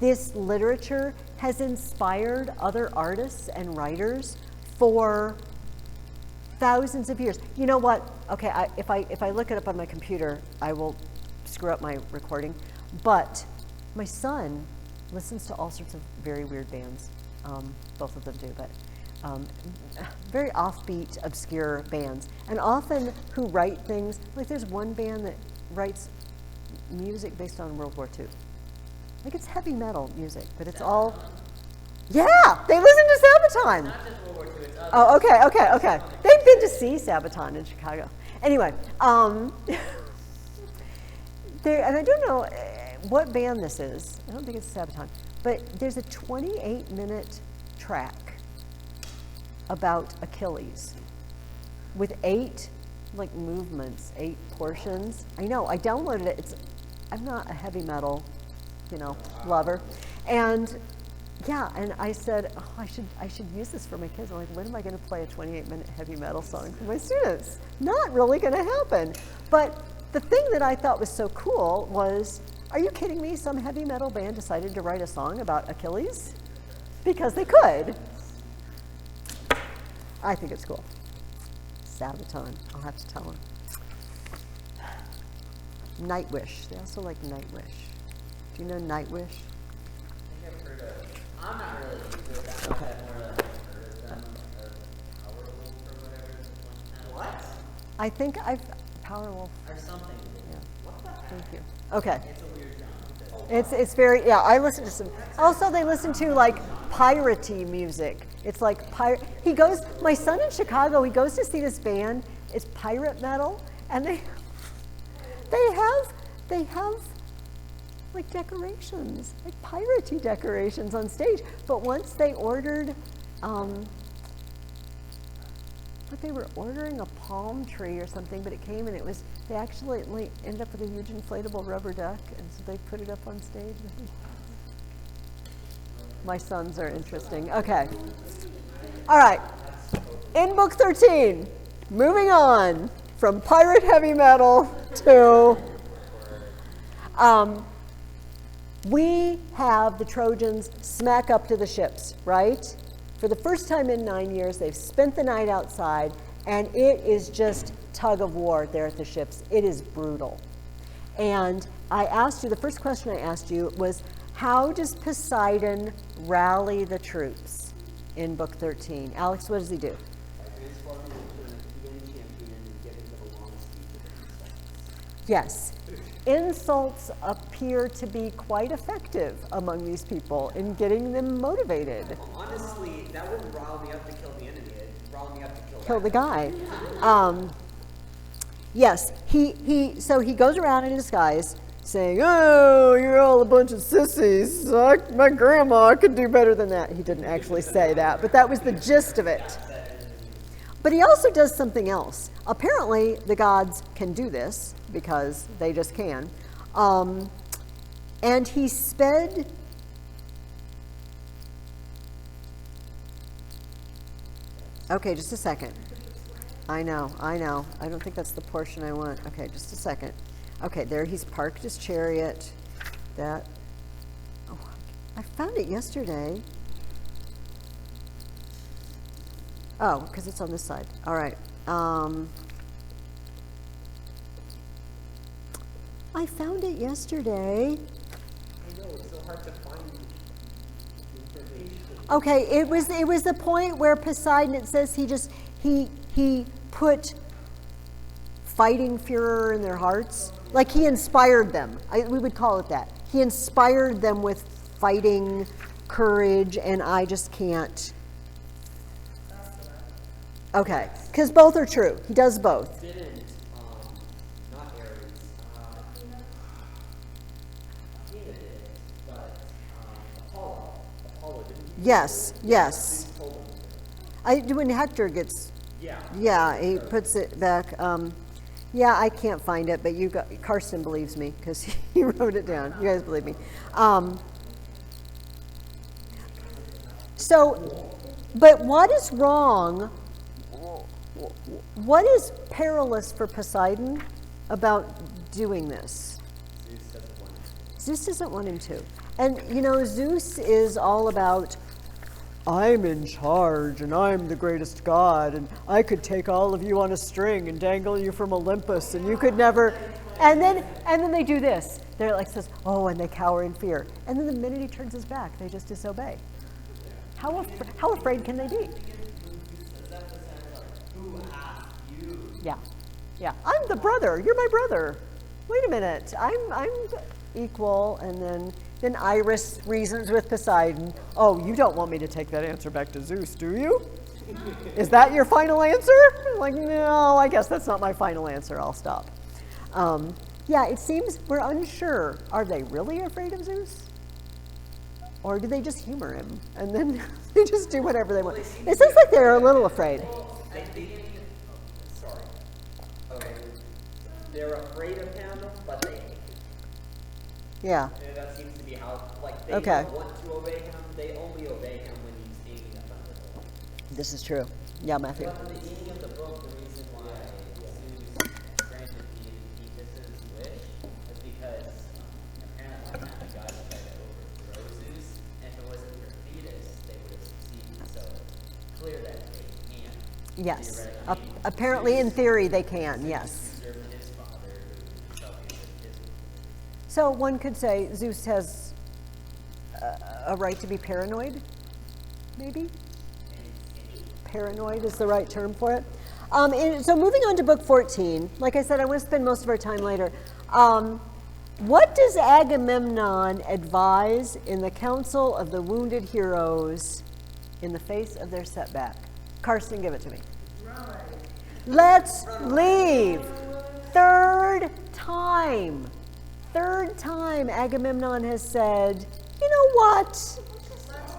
[SPEAKER 1] this literature has inspired other artists and writers for thousands of years. You know what? Okay, if I look it up on my computer, I will screw up my recording. But my son listens to all sorts of very weird bands. Both of them do, but very offbeat, obscure bands. And often who write things, like there's one band that writes music based on World War II. Like it's heavy metal music, but it's all, yeah, they listen to Sabaton.
[SPEAKER 2] Not just World War II, it's other.
[SPEAKER 1] Oh, okay. They've been to see Sabaton in Chicago. Anyway, and I don't know what band this is. I don't think it's Sabaton, but there's a 28-minute track about Achilles with 8 movements, 8 portions. I know, I downloaded it. I'm not a heavy metal, lover. And yeah, and I said, oh, I should use this for my kids. I'm like, when am I going to play a 28-minute heavy metal song for my students? Not really going to happen. But the thing that I thought was so cool was, are you kidding me? Some heavy metal band decided to write a song about Achilles? Because they could. I think it's cool. Sabaton, I'll have to tell them. Nightwish, they also like Nightwish. Do you know Nightwish?
[SPEAKER 2] I think I've heard of, I'm not really into it that much. I've more like heard of them, or Powerwolf or whatever. What?
[SPEAKER 1] I think I've, Powerwolf.
[SPEAKER 2] Or something.
[SPEAKER 1] Yeah.
[SPEAKER 2] What the heck?
[SPEAKER 1] Thank you. Okay.
[SPEAKER 2] It's a weird genre.
[SPEAKER 1] It's very, yeah, I listen to some, also they listen to like piratey music. It's like, my son in Chicago, he goes to see this band, it's pirate metal, and they have like decorations, like piratey decorations on stage. But once they ordered, they were ordering a palm tree or something, but it came and they actually ended up with a huge inflatable rubber duck, and so they put it up on stage. My sons are interesting. Okay. All right. In book 13, moving on from pirate heavy metal to, we have the Trojans smack up to the ships, right? For the first time in 9 years, they've spent the night outside, and it is just tug of war there at the ships. It is brutal. And I asked you, the first question I asked you was, how does Poseidon rally the troops in book 13? Alex, what does he do? Yes. Insults appear to be quite effective among these people in getting them motivated.
[SPEAKER 5] Honestly, that wouldn't rile me up to kill the enemy. It'd rile me up to
[SPEAKER 1] Kill the guy. Yes, so he goes around in disguise saying, oh, you're all a bunch of sissies. My grandma could do better than that. He didn't actually say that, but that was the gist of it. But he also does something else. Apparently, the gods can do this because they just can. And he sped Okay, just a second. I know. I don't think that's the portion I want. Okay, just a second. Okay, there he's parked his chariot. That, oh, I found it yesterday. Oh, because it's on this side. All right. I found it yesterday.
[SPEAKER 5] I know, it's so hard to find information.
[SPEAKER 1] Okay, it was the point where Poseidon, it says he put fighting furor in their hearts. Like he inspired them. We would call it that. He inspired them with fighting courage, and I just can't. Okay, because both are true. He does both.
[SPEAKER 5] Didn't, not Ares, Athena did it, but Apollo didn't.
[SPEAKER 1] Yes.
[SPEAKER 5] Zeus told him to.
[SPEAKER 1] When Hector gets,
[SPEAKER 5] Yeah.
[SPEAKER 1] he puts it back. Yeah, I can't find it, but Karsten believes me because he wrote it down. You guys believe me. But what is wrong? What is perilous for Poseidon about doing this? Zeus doesn't want him to. And, Zeus is all about, I'm in charge, and I'm the greatest god, and I could take all of you on a string and dangle you from Olympus, and you could never. And then they do this. They're like, says, oh, and they cower in fear. And then the minute he turns his back, they just disobey. How afraid can they be? Yeah. I'm the brother. You're my brother. Wait a minute. I'm equal. And then Iris reasons with Poseidon. Oh, you don't want me to take that answer back to Zeus, do you? Is that your final answer? Like, no, I guess that's not my final answer. I'll stop. Yeah, it seems we're unsure. Are they really afraid of Zeus? Or do they just humor him? And then they just do whatever they want. It seems like they're a little afraid.
[SPEAKER 5] They're afraid of him, but they hate him.
[SPEAKER 1] Yeah.
[SPEAKER 5] And that seems to be how, they
[SPEAKER 1] Okay.
[SPEAKER 5] don't want to obey him, they only obey him when he's aiming at them.
[SPEAKER 1] This is true. Yeah, Matthew.
[SPEAKER 2] But in the beginning of the book, the reason why Zeus granted Thetis' wish is because apparently the gods tried to overthrow Zeus, and if it wasn't for Thetis, they would have succeeded. So it's clear that they can.
[SPEAKER 1] Yes.
[SPEAKER 2] Theoretically,
[SPEAKER 1] Apparently, in theory, they can. Yes.
[SPEAKER 2] usurp his father, who shall be his.
[SPEAKER 1] So one could say Zeus has a right to be paranoid, maybe? Paranoid is the right term for it. So moving on to book 14, like I said, I want to spend most of our time later. What does Agamemnon advise in the council of the wounded heroes in the face of their setback? Karsten, give it to me. Let's leave. Third time Agamemnon has said, you know what?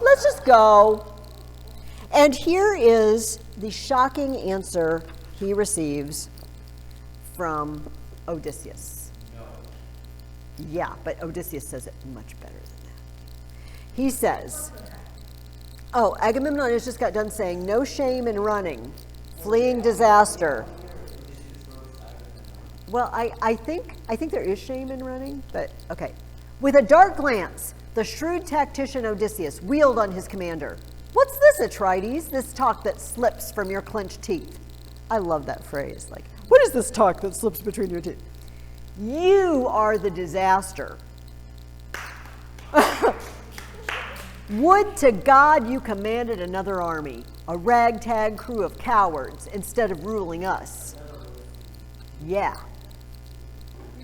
[SPEAKER 1] Let's just go. And here is the shocking answer he receives from Odysseus. No. Yeah, but Odysseus says it much better than that. He says, Agamemnon has just got done saying, no shame in running, fleeing disaster. Well, I think there is shame in running, but okay. With a dark glance, the shrewd tactician Odysseus wheeled on his commander. What's this, Atrides, this talk that slips from your clenched teeth? I love that phrase. Like, what is this talk that slips between your teeth? You are the disaster. Would to God you commanded another army, a ragtag crew of cowards, instead of ruling us. Yeah.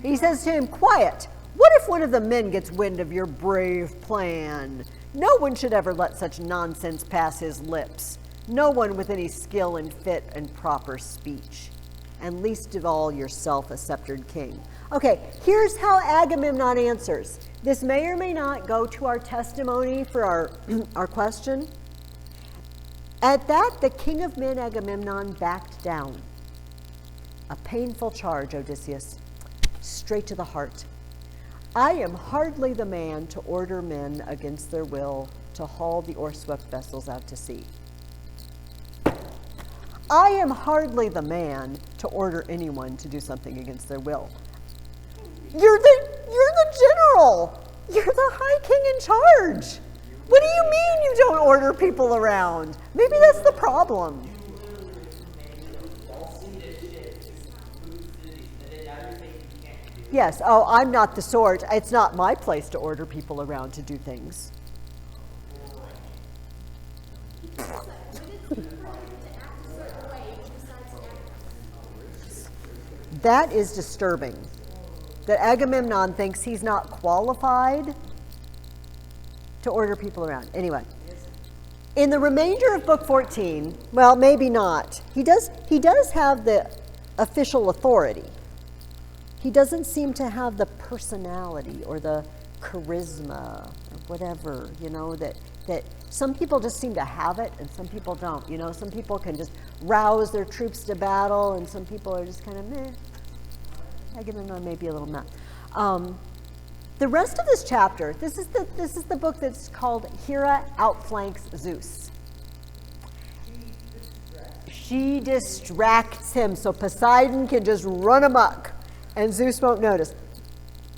[SPEAKER 1] He says to him, quiet. What if one of the men gets wind of your brave plan? No one should ever let such nonsense pass his lips. No one with any skill in fit and proper speech. And least of all yourself, a sceptered king. Okay, here's how Agamemnon answers. This may or may not go to our testimony for our question. At that, the king of men, Agamemnon, backed down. A painful charge, Odysseus, straight to the heart. I am hardly the man to order men against their will to haul the oar-swept vessels out to sea. I am hardly the man to order anyone to do something against their will. You're the general. You're the high king in charge. What do you mean you don't order people around? Maybe that's the problem. Yes, oh, I'm not the sort. It's not my place to order people around to do things. That is disturbing. That Agamemnon thinks he's not qualified to order people around. Anyway, in the remainder of book 14, well, maybe not. He does have the official authority. He doesn't seem to have the personality or the charisma or whatever, that some people just seem to have it and some people don't. Some people can just rouse their troops to battle and some people are just kind of meh. Agamemnon may be a little meh. The rest of this chapter, this is the book that's called Hera Outflanks Zeus. She distracts him so Poseidon can just run amok and Zeus won't notice.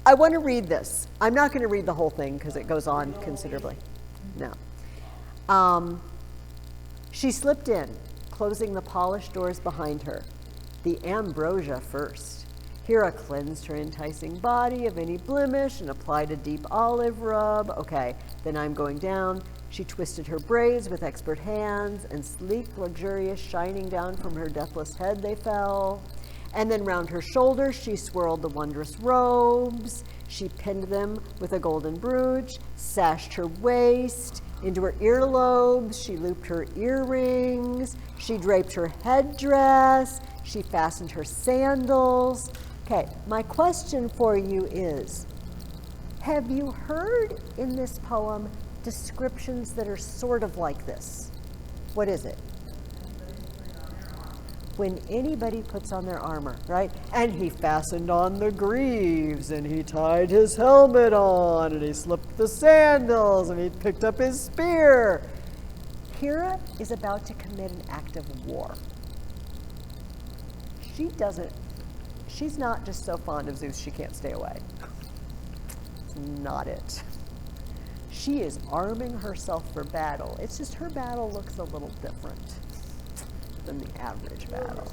[SPEAKER 1] I want to read this. I'm not going to read the whole thing because it goes on considerably. No. She slipped in, closing the polished doors behind her. The ambrosia first. Hera cleansed her enticing body of any blemish and applied a deep olive rub. Okay, then I'm going down. She twisted her braids with expert hands, and sleek, luxurious, shining down from her deathless head they fell. And then round her shoulders she swirled the wondrous robes. She pinned them with a golden brooch, sashed her waist into her earlobes. She looped her earrings. She draped her headdress. She fastened her sandals. Okay, my question for you is, have you heard in this poem descriptions that are sort of like this? What is it? When anybody puts on their armor, right? And he fastened on the greaves, and he tied his helmet on, and he slipped the sandals, and he picked up his spear. Hera is about to commit an act of war. She's not just so fond of Zeus she can't stay away. It's not it. She is arming herself for battle. It's just her battle looks a little different than the average battle.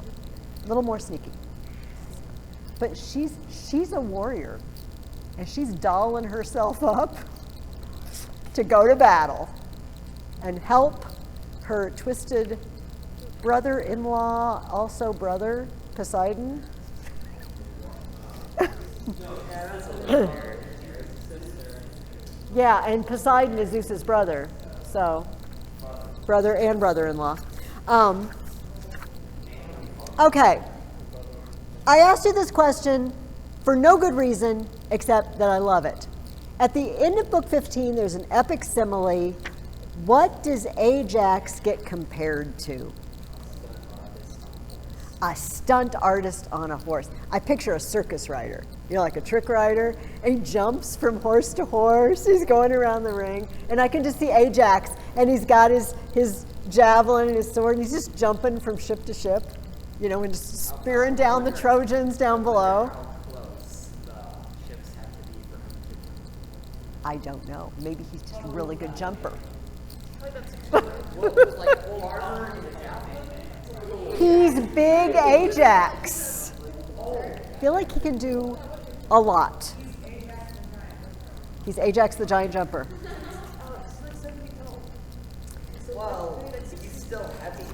[SPEAKER 1] A little more sneaky. But she's a warrior, and she's dolling herself up to go to battle and help her twisted brother-in-law, also brother, Poseidon. Yeah, and Poseidon is Zeus's brother, so brother and brother-in-law. Okay, I asked you this question for no good reason except that I love it. At the end of book 15, there's an epic simile. What does Ajax get compared to? A stunt artist on a horse. I picture a circus rider, like a trick rider, and he jumps from horse to horse. He's going around the ring, and I can just see Ajax, and he's got his javelin and his sword, and he's just jumping from ship to ship, and just spearing down the Trojans down below.
[SPEAKER 2] How close the ships have to be for him to
[SPEAKER 1] I don't know. Maybe he's just a really good jumper. He's big Ajax. I feel like he can do a lot. He's Ajax the giant jumper.
[SPEAKER 5] Well, he's still heavy.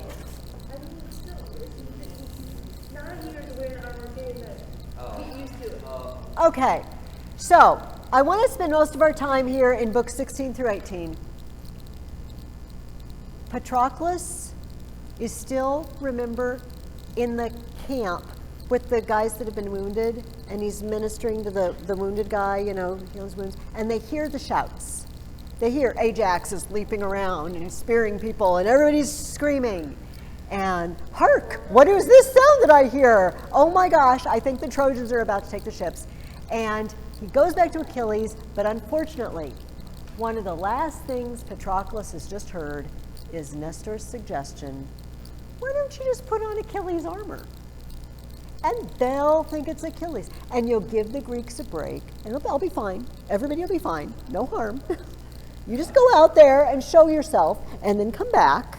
[SPEAKER 1] Okay, so I want to spend most of our time here in books 16 through 18. Patroclus is still, remember, in the camp with the guys that have been wounded, and he's ministering to the wounded guy, heals wounds, and they hear the shouts. They hear Ajax is leaping around and spearing people, and everybody's screaming. And hark, what is this sound that I hear? Oh my gosh, I think the Trojans are about to take the ships. And he goes back to Achilles, but unfortunately, one of the last things Patroclus has just heard is Nestor's suggestion why don't you just put on Achilles' armor? And they'll think it's Achilles. And you'll give the Greeks a break, and they'll be fine. Everybody will be fine. No harm. You just go out there and show yourself, and then come back.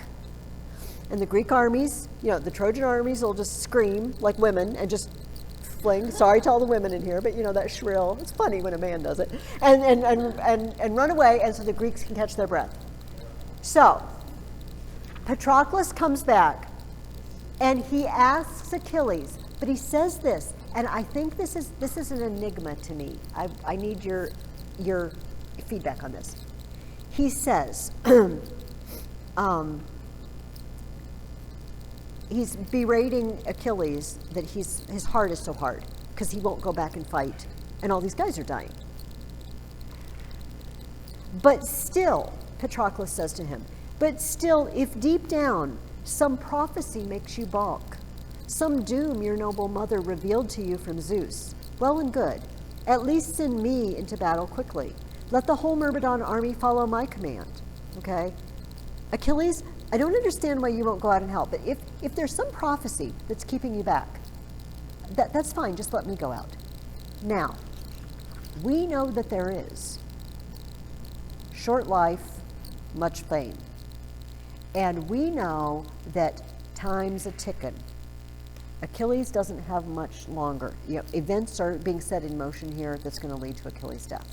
[SPEAKER 1] And the Greek armies, the Trojan armies will just scream like women and just fling. Sorry to all the women in here, but that shrill. It's funny when a man does it. And run away, and so the Greeks can catch their breath. So, Patroclus comes back, and he asks Achilles, but he says this, and I think this is an enigma to me. I need your feedback on this. He says, he's berating Achilles that his heart is so hard because he won't go back and fight, and all these guys are dying. But still, Patroclus says to him, but still, if deep down some prophecy makes you balk, some doom your noble mother revealed to you from Zeus, well and good. At least send me into battle quickly. Let the whole Myrmidon army follow my command. Okay? Achilles, I don't understand why you won't go out and help, but if there's some prophecy that's keeping you back, that's fine, just let me go out. Now, we know that there is. Short life, much fame. And we know that time's a ticking. Achilles doesn't have much longer. Events are being set in motion here that's going to lead to Achilles' death.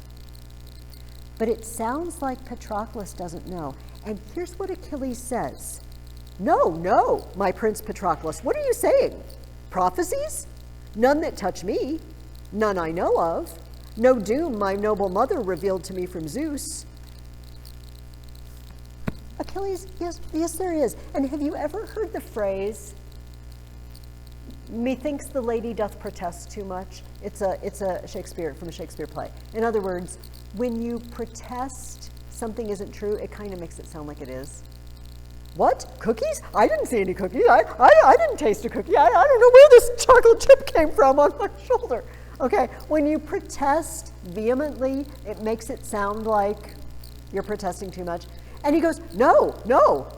[SPEAKER 1] But it sounds like Patroclus doesn't know. And here's what Achilles says. No, my prince Patroclus, what are you saying? Prophecies? None that touch me. None I know of. No doom my noble mother revealed to me from Zeus. Achilles, yes there is. And have you ever heard the phrase, methinks the lady doth protest too much? It's a Shakespeare, from a Shakespeare play. In other words, when you protest something isn't true, it kind of makes it sound like it is. What? Cookies? I didn't see any cookies. I didn't taste a cookie. I don't know where this chocolate chip came from on my shoulder. Okay, when you protest vehemently, it makes it sound like you're protesting too much. And he goes, no,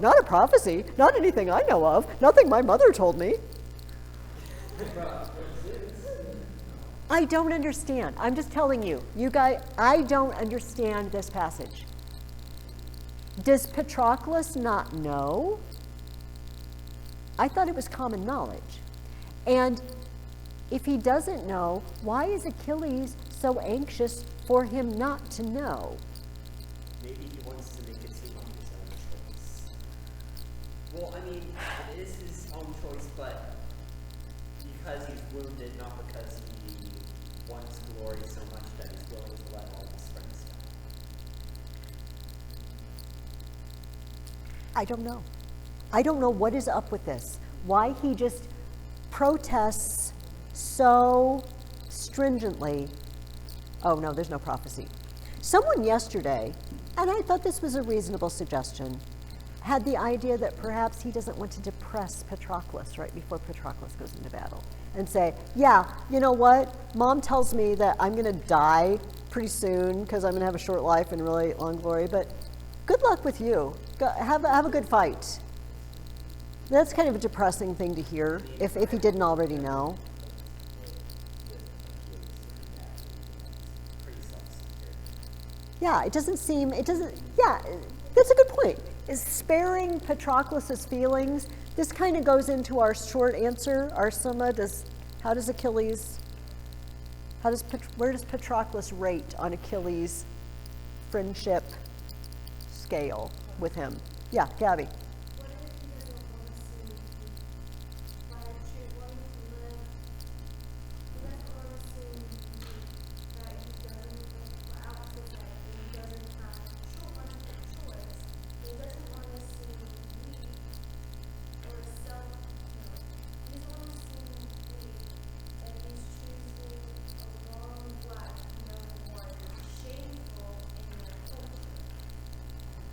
[SPEAKER 1] not a prophecy, not anything I know of, nothing my mother told me. I don't understand. I'm just telling you, you guys, I don't understand this passage. Does Patroclus not know? I thought it was common knowledge. And if he doesn't know, why is Achilles so anxious for him not to know?
[SPEAKER 5] Maybe he wants to make it seem like his own choice. Well, I mean, it is his own choice, but because he's wounded, not because he wants glory so much that he's willing to let all his friends down.
[SPEAKER 1] I don't know. I don't know what is up with this. Why he just protests so stringently. Oh no, there's no prophecy. Someone yesterday, and I thought this was a reasonable suggestion, had the idea that perhaps he doesn't want to depress Patroclus right before Patroclus goes into battle and say, yeah, you know what? Mom tells me that I'm going to die pretty soon because I'm going to have a short life and really long glory, but good luck with you. Have a good fight. That's kind of a depressing thing to hear if he didn't already know. Yeah, that's a good point. Is sparing Patroclus's feelings, this kind of goes into our short answer, our summa. Where does Patroclus rate on Achilles' friendship scale with him? Yeah, Gabby.
[SPEAKER 6] What if he doesn't want to see by wanting to live? He doesn't want to see that he doesn't out his life and he doesn't have a choice. He doesn't want to see weak or self. He doesn't want to see weak, and he's choosing a long life, more shameful in their culture.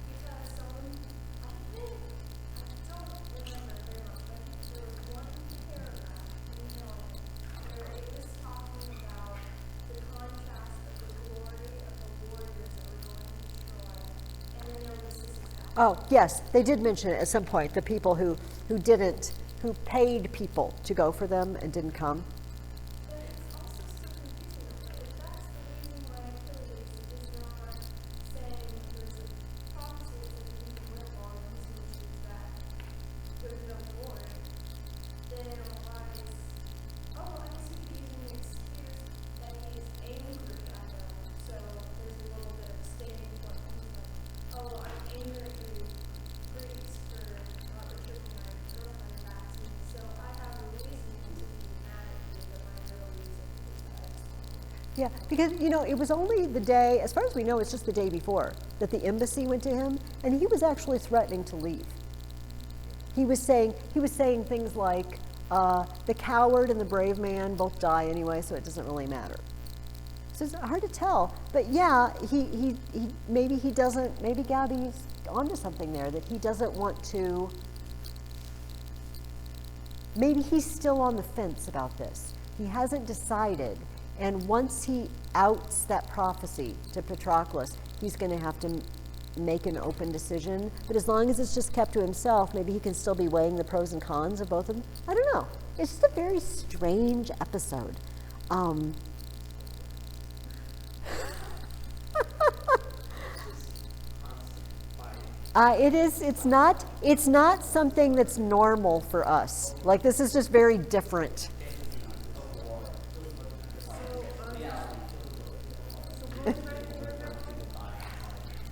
[SPEAKER 6] Because someone, I think
[SPEAKER 1] Oh, yes, they did mention it at some point, the people who paid people to go for them and didn't come.
[SPEAKER 6] But it's also so confusing. If that's the reason why Achilles is not saying there's a prophecy that he can live long and he's going to choose that with no glory, then why is, oh, I guess he could be using the excuse that he is angry at them. So there's a little bit of standing point. Oh, I'm angry at you, Greeks, for not returning my girlfriend back to me. So I have a reason to be mad at you, but my real reason is that it's
[SPEAKER 1] Yeah, because, it was only the day, as far as we know, it's just the day before, that the embassy went to him, and he was actually threatening to leave. He was saying things like, the coward and the brave man both die anyway, so it doesn't really matter. So it's hard to tell, but yeah, maybe Gabby's onto something there, that he doesn't want to, maybe he's still on the fence about this. He hasn't decided, and once he outs that prophecy to Patroclus, he's going to have to make an open decision. But as long as it's just kept to himself, maybe he can still be weighing the pros and cons of both of them. I don't know. It's just a very strange episode. It's not something that's normal for us. Like, this is just very different.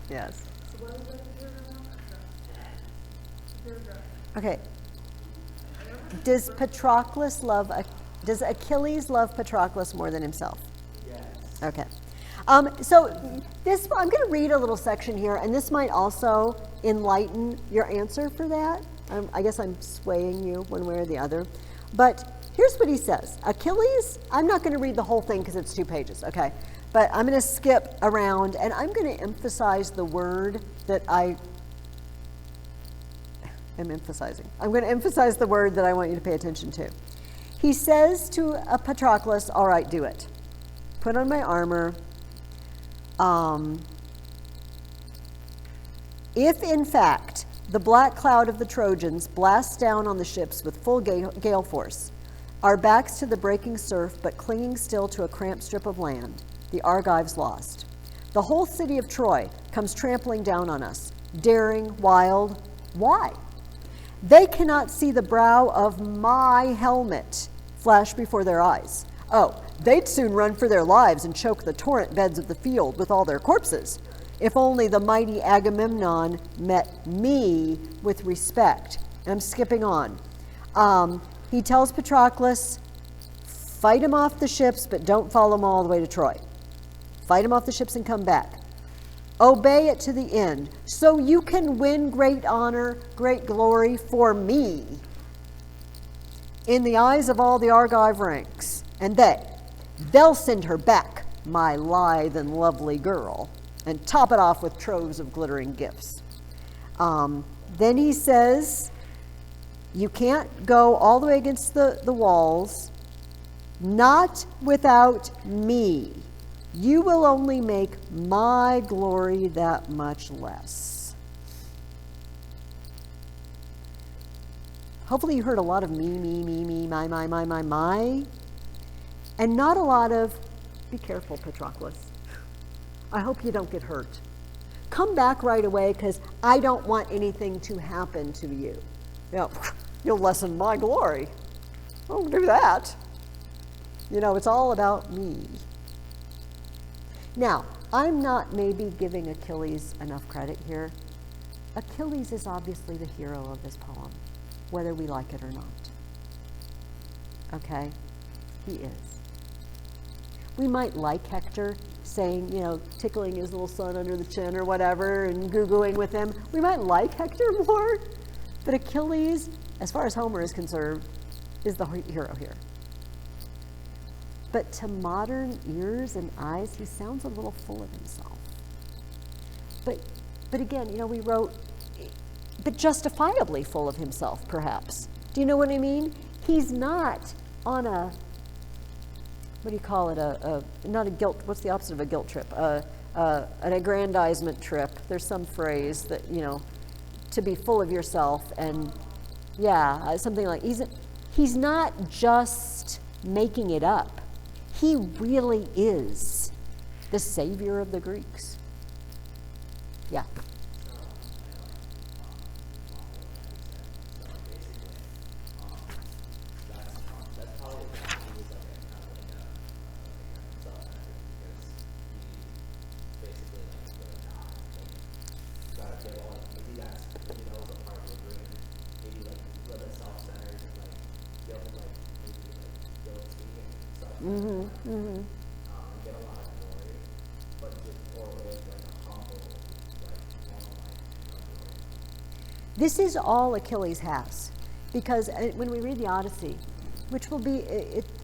[SPEAKER 1] Yes. Okay. Does Achilles love Patroclus more than himself?
[SPEAKER 5] Yes.
[SPEAKER 1] Okay. So I'm going to read a little section here, and this might also enlighten your answer for that. I guess I'm swaying you one way or the other. But here's what he says. Achilles, I'm not going to read the whole thing because it's 2 pages, okay? But I'm going to skip around, and I'm going to emphasize the word that I am emphasizing. I'm going to emphasize the word that I want you to pay attention to. He says to Patroclus, all right, do it. Put on my armor. If, in fact, the black cloud of the Trojans blasts down on the ships with full gale force, our backs to the breaking surf but clinging still to a cramped strip of land, the Argives lost. The whole city of Troy comes trampling down on us, daring, wild. Why? They cannot see the brow of my helmet flash before their eyes. Oh, they'd soon run for their lives and choke the torrent beds of the field with all their corpses. If only the mighty Agamemnon met me with respect. I'm skipping on. He tells Patroclus, fight him off the ships, but don't follow him all the way to Troy. Fight him off the ships and come back. Obey it to the end, so you can win great honor, great glory for me in the eyes of all the Argive ranks. And they'll send her back, my lithe and lovely girl, and top it off with troves of glittering gifts. Then he says, you can't go all the way against the walls, not without me. You will only make my glory that much less. Hopefully you heard a lot of me, my, and not a lot of, be careful, Patroclus. I hope you don't get hurt. Come back right away, because I don't want anything to happen to you. You'll lessen my glory. Don't do that. It's all about me. Now, I'm not maybe giving Achilles enough credit here. Achilles is obviously the hero of this poem, whether we like it or not. Okay? He is. We might like Hector saying, tickling his little son under the chin or whatever and Googling with him. We might like Hector more, but Achilles, as far as Homer is concerned, is the hero here. But to modern ears and eyes, he sounds a little full of himself. But again, we wrote, but justifiably full of himself, perhaps. Do you know what I mean? He's not on a, what do you call it, not a guilt, what's the opposite of a guilt trip? An aggrandizement trip. There's some phrase that, to be full of yourself, and yeah, something like he's not just making it up. He really is the savior of the Greeks. Yeah.
[SPEAKER 5] That's probably a guy who was like a kind of like a self-centered because he basically like gonna die. Like, gotta get all maybe that's was a part of the agreement. Maybe like a little bit self-centered and like guilty and stuff. And get a lot of glory, but just or live like a humble, like normal life.
[SPEAKER 1] This is all Achilles has, because when we read the Odyssey, which will be,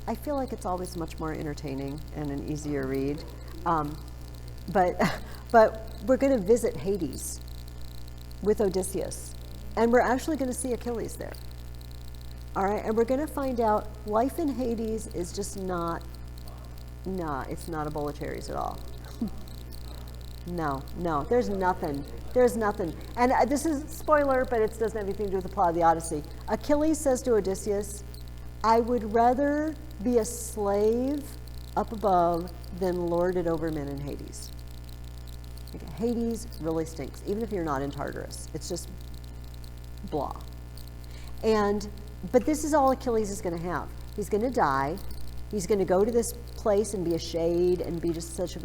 [SPEAKER 1] I feel like it's always much more entertaining and an easier read, but we're going to visit Hades with Odysseus, and we're actually going to see Achilles there. All right, and we're going to find out life in Hades is just it's not a bowl of cherries at all. No, there's nothing. And this is a spoiler, but it doesn't have anything to do with the plot of the Odyssey. Achilles says to Odysseus, I would rather be a slave up above than lord it over men in Hades. Okay, Hades really stinks, even if you're not in Tartarus. It's just blah. But this is all Achilles is going to have. He's going to die. He's going to go to this place and be a shade and be just sort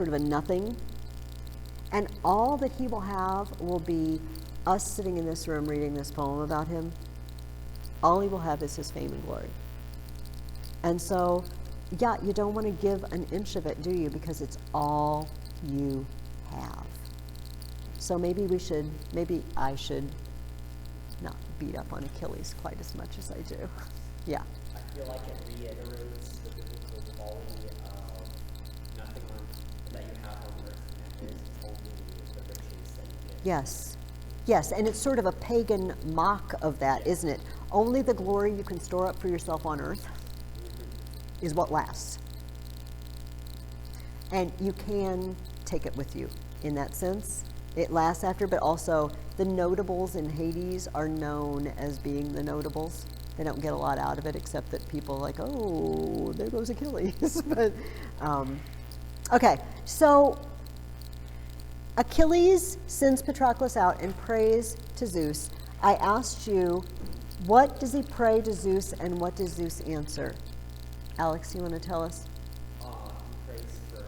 [SPEAKER 1] of a nothing. And all that he will have will be us sitting in this room reading this poem about him. All he will have is his fame and glory. And so, yeah, you don't want to give an inch of it, do you? Because it's all you have. So maybe I should not beat up on Achilles quite as much as I do. Yeah.
[SPEAKER 5] I feel like it reiterates the biblical quality of nothing that you have on earth is only the riches that you get.
[SPEAKER 1] Yes, and it's sort of a pagan mock of that, isn't it? Only the glory you can store up for yourself on earth is what lasts. And you can take it with you in that sense. It lasts after, but also the notables in Hades are known as being the notables. They don't get a lot out of it except that people are like, oh, there goes Achilles. But okay, so Achilles sends Patroclus out and prays to Zeus. I asked you, what does he pray to Zeus and what does Zeus answer? Alex, you want to tell us?
[SPEAKER 5] He prays for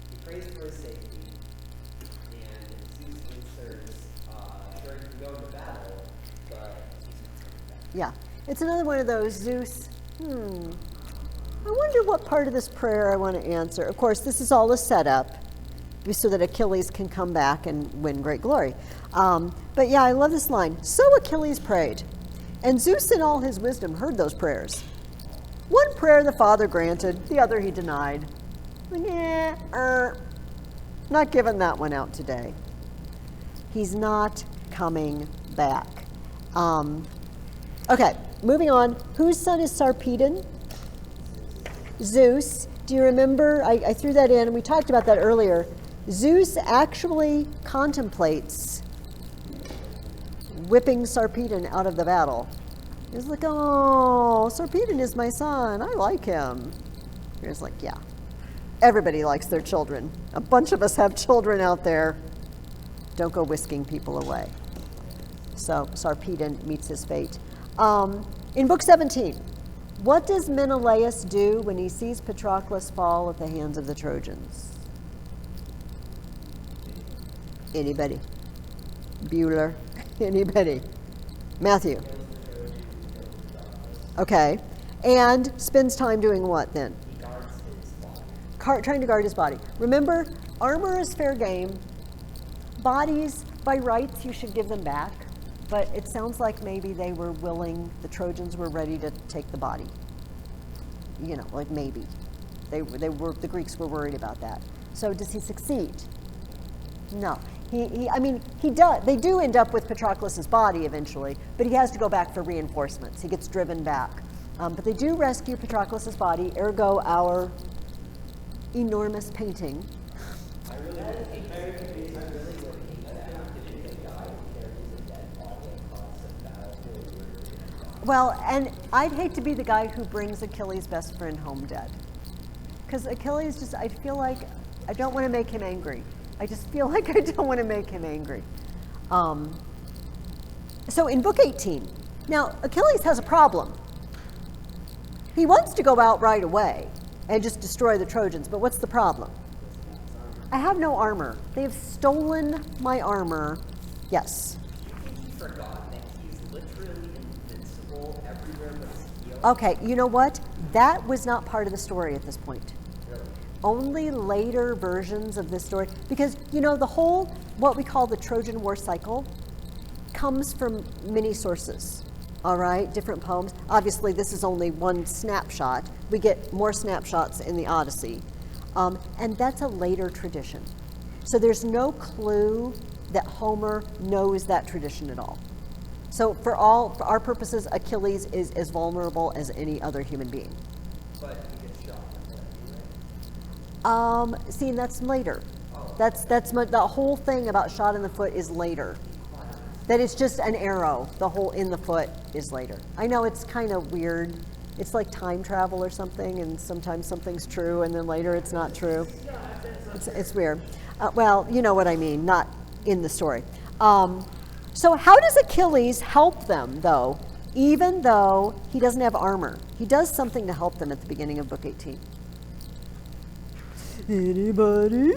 [SPEAKER 5] he prays for his safety, and Zeus answers, sure, you can go into battle, but he's not coming back.
[SPEAKER 1] Yeah, it's another one of those Zeus, I wonder what part of this prayer I want to answer. Of course, this is all a setup so that Achilles can come back and win great glory. But yeah, I love this line. So Achilles prayed, and Zeus in all his wisdom heard those prayers. One prayer the Father granted, the other he denied. Not giving that one out today. He's not coming back. Okay, moving on. Whose son is Sarpedon? Zeus. Do you remember? I threw that in, and we talked about that earlier. Zeus actually contemplates whipping Sarpedon out of the battle. He's like, oh, Sarpedon is my son. I like him. He's like, yeah. Everybody likes their children. A bunch of us have children out there. Don't go whisking people away. So Sarpedon meets his fate. In book 17, what does Menelaus do when he sees Patroclus fall at the hands of the Trojans? Anybody? Bueller? Anybody? Matthew? Okay. And spends time doing what then?
[SPEAKER 5] He guards his body.
[SPEAKER 1] Trying to guard his body. Remember, armor is fair game. Bodies, by rights, you should give them back. But it sounds like maybe they were willing, the Trojans were ready to take the body. You know, like maybe. The Greeks were worried about that. So does he succeed? No. He does. They do end up with Patroclus's body eventually, but he has to go back for reinforcements. He gets driven back. But they do rescue Patroclus's body, ergo our enormous painting Well, and I'd hate to be the guy who brings Achilles' best friend home dead. Because Achilles just, I feel like I don't want to make him angry. I just feel like I don't want to make him angry. So in book 18, now Achilles has a problem. He wants to go out right away and just destroy the Trojans, but what's the problem? I have no armor. They have stolen my armor. Yes.
[SPEAKER 5] I think he forgot that he's literally invincible everywhere but his heel.
[SPEAKER 1] Okay, you know what? That was not part of the story at this point.
[SPEAKER 5] Really?
[SPEAKER 1] Only later versions of this story, because you know the whole, what we call the Trojan War cycle, comes from many sources, all right, different poems. Obviously this is only one snapshot. We get more snapshots in the Odyssey, and that's a later tradition. So there's no clue that Homer knows that tradition at all. So for our purposes, Achilles is as vulnerable as any other human being.
[SPEAKER 5] But he gets shot in the foot anyway.
[SPEAKER 1] See, and that's later. The whole thing about shot in the foot is later. That it's just an arrow. The hole in the foot is later. I know it's kind of weird. It's like time travel or something, and sometimes something's true, and then later it's not true. It's weird. Well, you know what I mean, not in the story. So how does Achilles help them, though, even though he doesn't have armor? He does something to help them at the beginning of book 18. Anybody?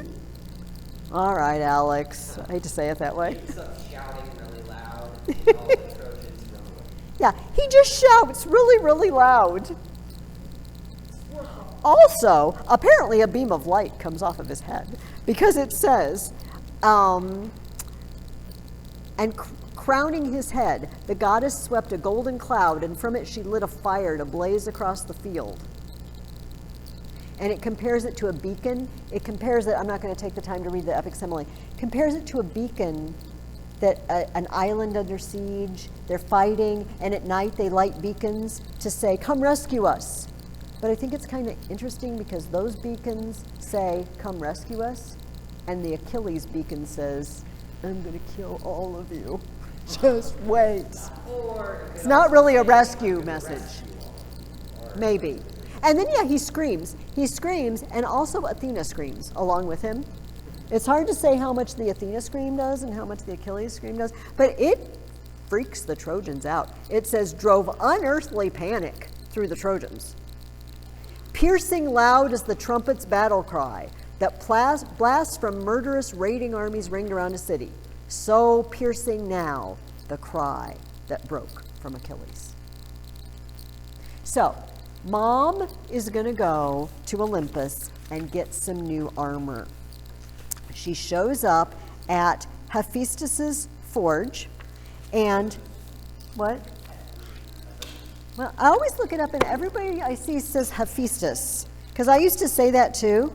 [SPEAKER 1] All right, Alex. I hate to say it that way.
[SPEAKER 5] He ends up shouting really loud, and all the Trojans run away.
[SPEAKER 1] Yeah, he just shouts really, really loud. Also, apparently a beam of light comes off of his head, because it says, and crowning his head, the goddess swept a golden cloud, and from it she lit a fire to blaze across the field. And it compares it to a beacon. It compares it, I'm not going to take the time to read the epic simile, compares it to a beacon that an island under siege, they're fighting, and at night they light beacons to say, come rescue us. But I think it's kind of interesting because those beacons say, come rescue us, and the Achilles beacon says, I'm going to kill all of you. Just wait. It's not really a rescue message. Maybe. And then, yeah, he screams. He screams, and also Athena screams along with him. It's hard to say how much the Athena scream does and how much the Achilles scream does, but it freaks the Trojans out. It says, drove unearthly panic through the Trojans. Piercing loud as the trumpet's battle cry that blasts from murderous raiding armies ringed around a city. So piercing now the cry that broke from Achilles. So, Mom is going to go to Olympus and get some new armor. She shows up at Hephaestus's forge, and what? Well, I always look it up, and everybody I see says Hephaestus, because I used to say that too.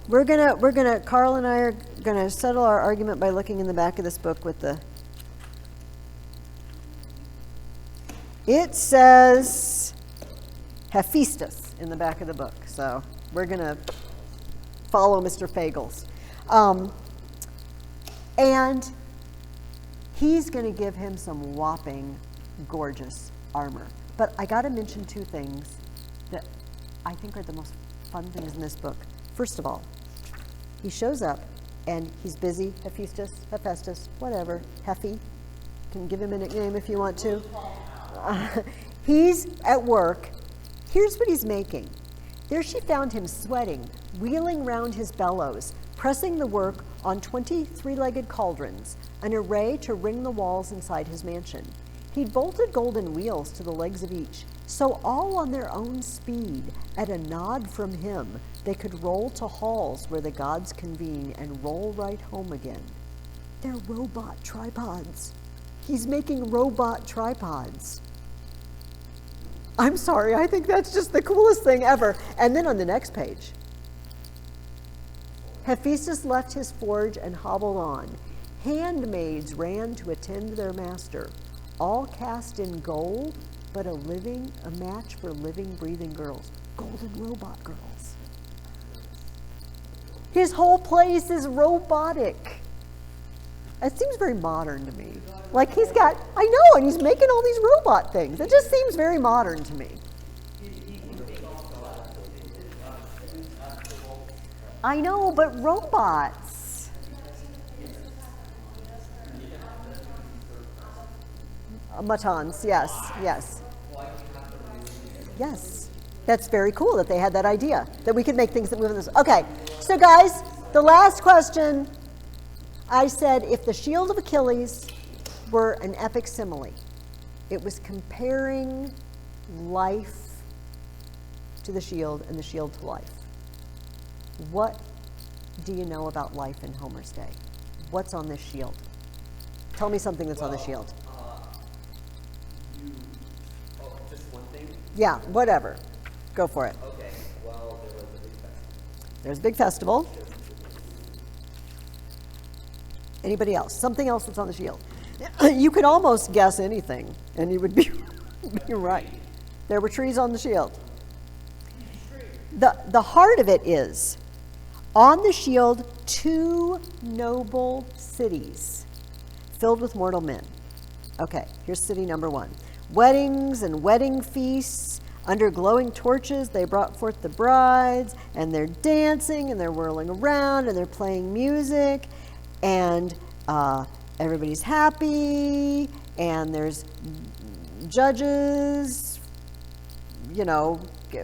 [SPEAKER 1] Carl and I are gonna settle our argument by looking in the back of this book with the. It says Hephaestus in the back of the book, so we're gonna follow Mr. Fagles. And he's going to give him some whopping, gorgeous armor. But I got to mention two things that I think are the most fun things in this book. First of all, he shows up and he's busy. Hephaestus, whatever. Heffy. You can give him a nickname if you want to. He's at work. Here's what he's making. There she found him sweating, wheeling round his bellows, pressing the work on 20 three-legged cauldrons, an array to ring the walls inside his mansion. He'd bolted golden wheels to the legs of each, so all on their own speed, at a nod from him, they could roll to halls where the gods convene and roll right home again. They're robot tripods. He's making robot tripods. I'm sorry, I think that's just the coolest thing ever. And then on the next page, Hephaestus left his forge and hobbled on. Handmaids ran to attend their master, all cast in gold, but a match for living, breathing girls. Golden robot girls. His whole place is robotic. It seems very modern to me. Like he's got, I know, and he's making all these robot things. It just seems very modern to me. I know, but robots. Matons, yes, yes. Yes. That's very cool that they had that idea, that we could make things that move in this. Okay, so guys, the last question, I said if the shield of Achilles were an epic simile, it was comparing life to the shield and the shield to life. What do you know about life in Homer's day? What's on this shield? Tell me something that's on the shield.
[SPEAKER 5] Just one thing?
[SPEAKER 1] Yeah, whatever. Go for it.
[SPEAKER 5] Okay, well, there was a big festival.
[SPEAKER 1] There's a big festival. Anybody else? Something else that's on the shield. You could almost guess anything, and you would be right. There were trees on the shield. The heart of it is, on the shield, 2 noble cities filled with mortal men. Okay, here's city number 1. Weddings and wedding feasts. Under glowing torches, they brought forth the brides, and they're dancing, and they're whirling around, and they're playing music, and everybody's happy, and there's judges, you know,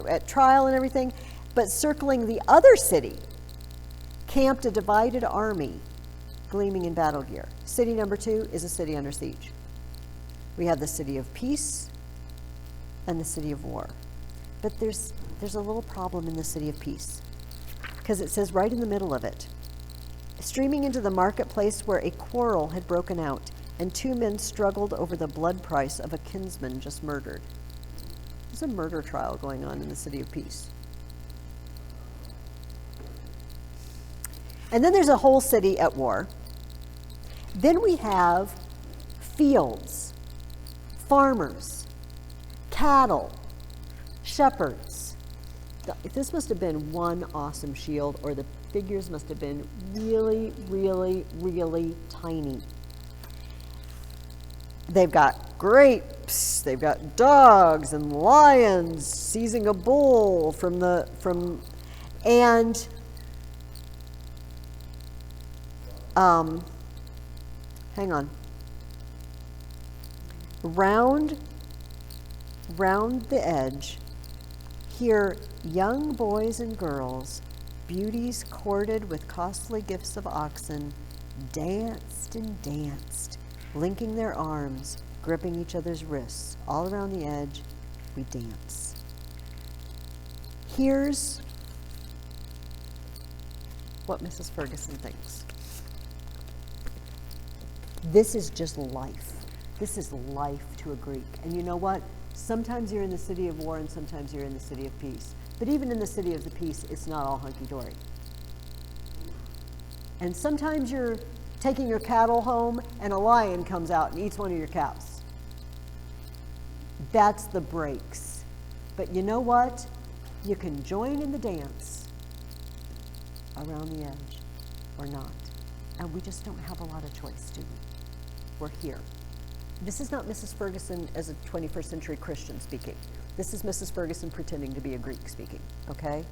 [SPEAKER 1] at trial and everything. But circling the other city camped a divided army, gleaming in battle gear. City number 2 is a city under siege. We have the city of peace and the city of war. But there's a little problem in the city of peace, because it says right in the middle of it, streaming into the marketplace where a quarrel had broken out, and 2 men struggled over the blood price of a kinsman just murdered. There's a murder trial going on in the city of peace. And then there's a whole city at war. Then we have fields, farmers, cattle, shepherds. This must have been one awesome shield, or the figures must have been really, really, really tiny. They've got grapes, they've got dogs and lions seizing a bull and hang on. Round the edge, here young boys and girls, beauties courted with costly gifts of oxen, danced and danced, linking their arms, gripping each other's wrists. All around the edge, we dance. Here's what Mrs. Ferguson thinks. This is just life. This is life to a Greek. And you know what? Sometimes you're in the city of war and sometimes you're in the city of peace. But even in the city of the peace, it's not all hunky-dory. And sometimes you're taking your cattle home and a lion comes out and eats one of your cows. That's the breaks. But you know what? You can join in the dance around the edge or not. And we just don't have a lot of choice, do we? We're here. This is not Mrs. Ferguson as a 21st century Christian speaking. This is Mrs. Ferguson pretending to be a Greek speaking, okay?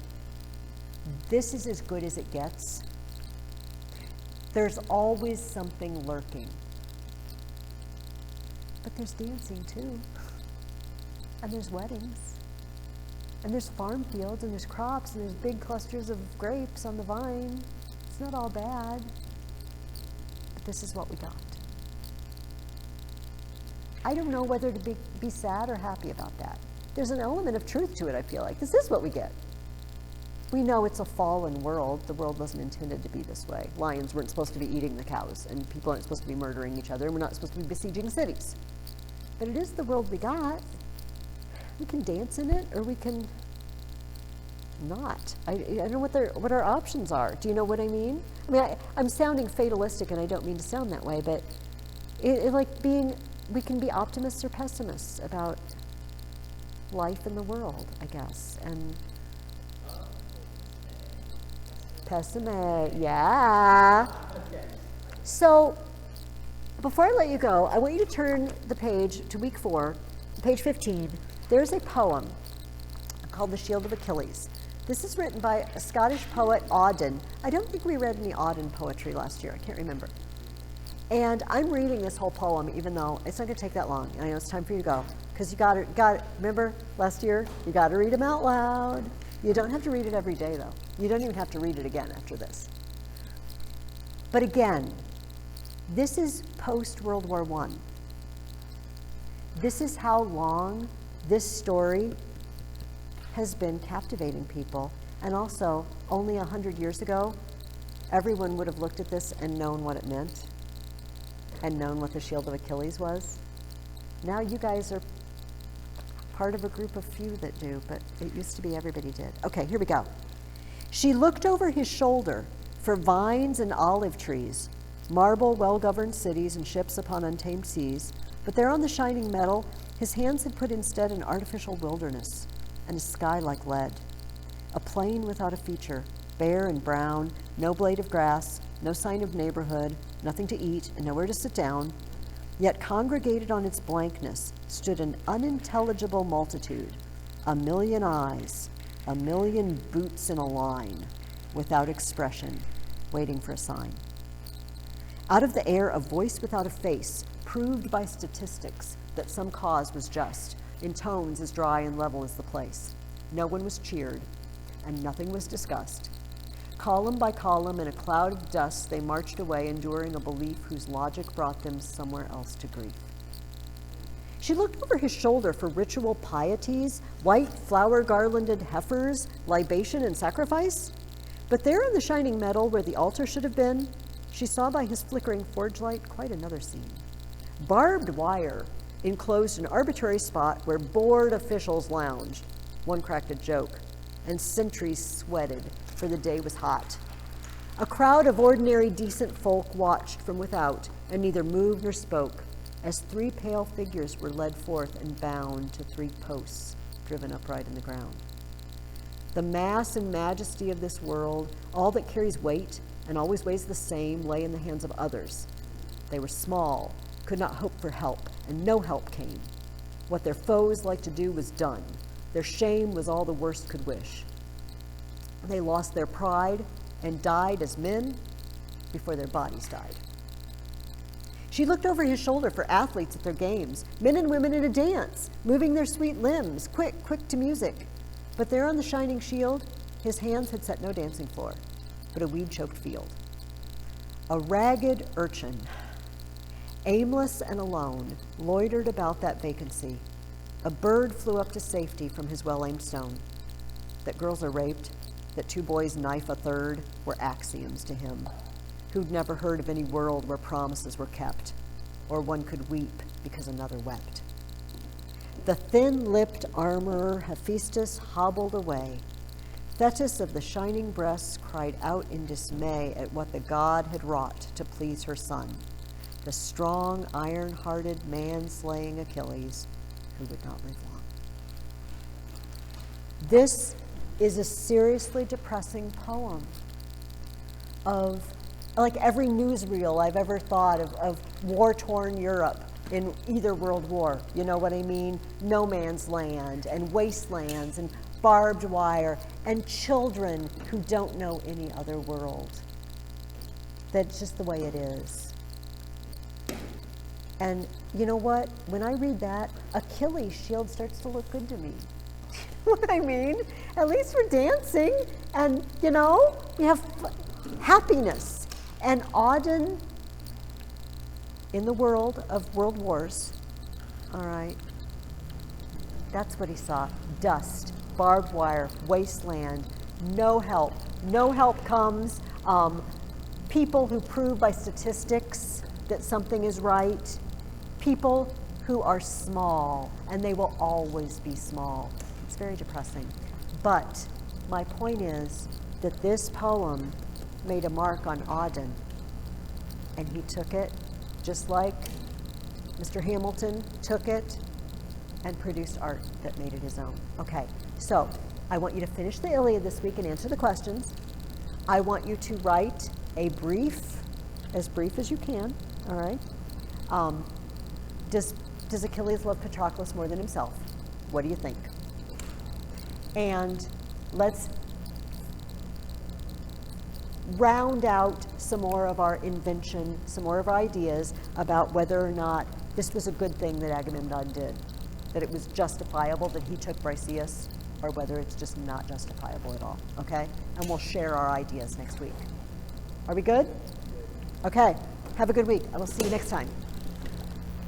[SPEAKER 1] This is as good as it gets. There's always something lurking. But there's dancing too. And there's weddings. And there's farm fields, and there's crops, and there's big clusters of grapes on the vine. It's not all bad. But this is what we got. I don't know whether to be sad or happy about that. There's an element of truth to it, I feel like. This is what we get. We know it's a fallen world. The world wasn't intended to be this way. Lions weren't supposed to be eating the cows, and people aren't supposed to be murdering each other, and we're not supposed to be besieging cities. But it is the world we got. We can dance in it, or we can not. I don't know what our options are. Do you know what I mean? I mean, I'm sounding fatalistic, and I don't mean to sound that way, but we can be optimists or pessimists about life in the world, I guess. And pessimist, yeah. So Before I let you go, I want you to turn the page to week 4, page 15. There's a poem called The Shield of Achilles. This is written by a Scottish poet, Auden. I don't think we read any Auden poetry last year. I can't remember. And I'm reading this whole poem, even though it's not going to take that long. And I know it's time for you to go. Because you got it. Remember last year? You got to read them out loud. You don't have to read it every day, though. You don't even have to read it again after this. But again, this is post-World War I. This is how long this story has been captivating people. And also, only 100 years ago, everyone would have looked at this and known what it meant and known what the Shield of Achilles was. Now you guys are part of a group of few that do, but it used to be everybody did. Okay, here we go. She looked over his shoulder for vines and olive trees, marble, well-governed cities and ships upon untamed seas, but there on the shining metal, his hands had put instead an artificial wilderness and a sky like lead, a plain without a feature, bare and brown, no blade of grass, no sign of neighborhood, nothing to eat and nowhere to sit down. Yet congregated on its blankness stood an unintelligible multitude, a million eyes, a million boots in a line, without expression, waiting for a sign. Out of the air, a voice without a face, proved by statistics that some cause was just, in tones as dry and level as the place. No one was cheered, and nothing was discussed. Column by column, in a cloud of dust, they marched away, enduring a belief whose logic brought them somewhere else to grief. She looked over his shoulder for ritual pieties, white flower-garlanded heifers, libation and sacrifice. But there in the shining metal, where the altar should have been, she saw by his flickering forge light quite another scene. Barbed wire enclosed an arbitrary spot where bored officials lounged. One cracked a joke, and sentries sweated, for the day was hot. A crowd of ordinary, decent folk watched from without, and neither moved nor spoke, as 3 pale figures were led forth and bound to 3 posts driven upright in the ground. The mass and majesty of this world, all that carries weight and always weighs the same, lay in the hands of others. They were small, could not hope for help, and no help came. What their foes liked to do was done. Their shame was all the worst could wish. They lost their pride and died as men before their bodies died. She looked over his shoulder for athletes at their games, men and women in a dance, moving their sweet limbs, quick to music. But there on the shining shield, his hands had set no dancing floor, but a weed-choked field. A ragged urchin, aimless and alone, loitered about that vacancy. A bird flew up to safety from his well-aimed stone. That girls are raped, that 2 boys knife a third, were axioms to him, who'd never heard of any world where promises were kept, or one could weep because another wept. The thin-lipped armorer Hephaestus hobbled away. Thetis of the shining breasts cried out in dismay at what the god had wrought to please her son, the strong, iron-hearted, man-slaying Achilles, who would not live long. This is a seriously depressing poem of, like every newsreel I've ever thought of war-torn Europe in either world war. You know what I mean? No man's land and wastelands and barbed wire and children who don't know any other world. That's just the way it is. And you know what? When I read that, Achilles' shield starts to look good to me. What I mean? At least we're dancing, and you know, we have happiness. And Auden, in the world of world wars, all right, that's what he saw. Dust, barbed wire, wasteland, no help. No help comes. People who prove by statistics that something is right. People who are small, and they will always be small. It's very depressing. But my point is that this poem made a mark on Auden, and he took it just like Mr. Hamilton took it and produced art that made it his own. Okay, so I want you to finish the Iliad this week and answer the questions. I want you to write a brief, as brief as you can, all right? Does Achilles love Patroclus more than himself? What do you think? And let's round out some more of our invention, some more of our ideas about whether or not this was a good thing that Agamemnon did, that it was justifiable that he took Briseis, or whether it's just not justifiable at all, okay? And we'll share our ideas next week. Are we good? Okay, have a good week. I will see you next time.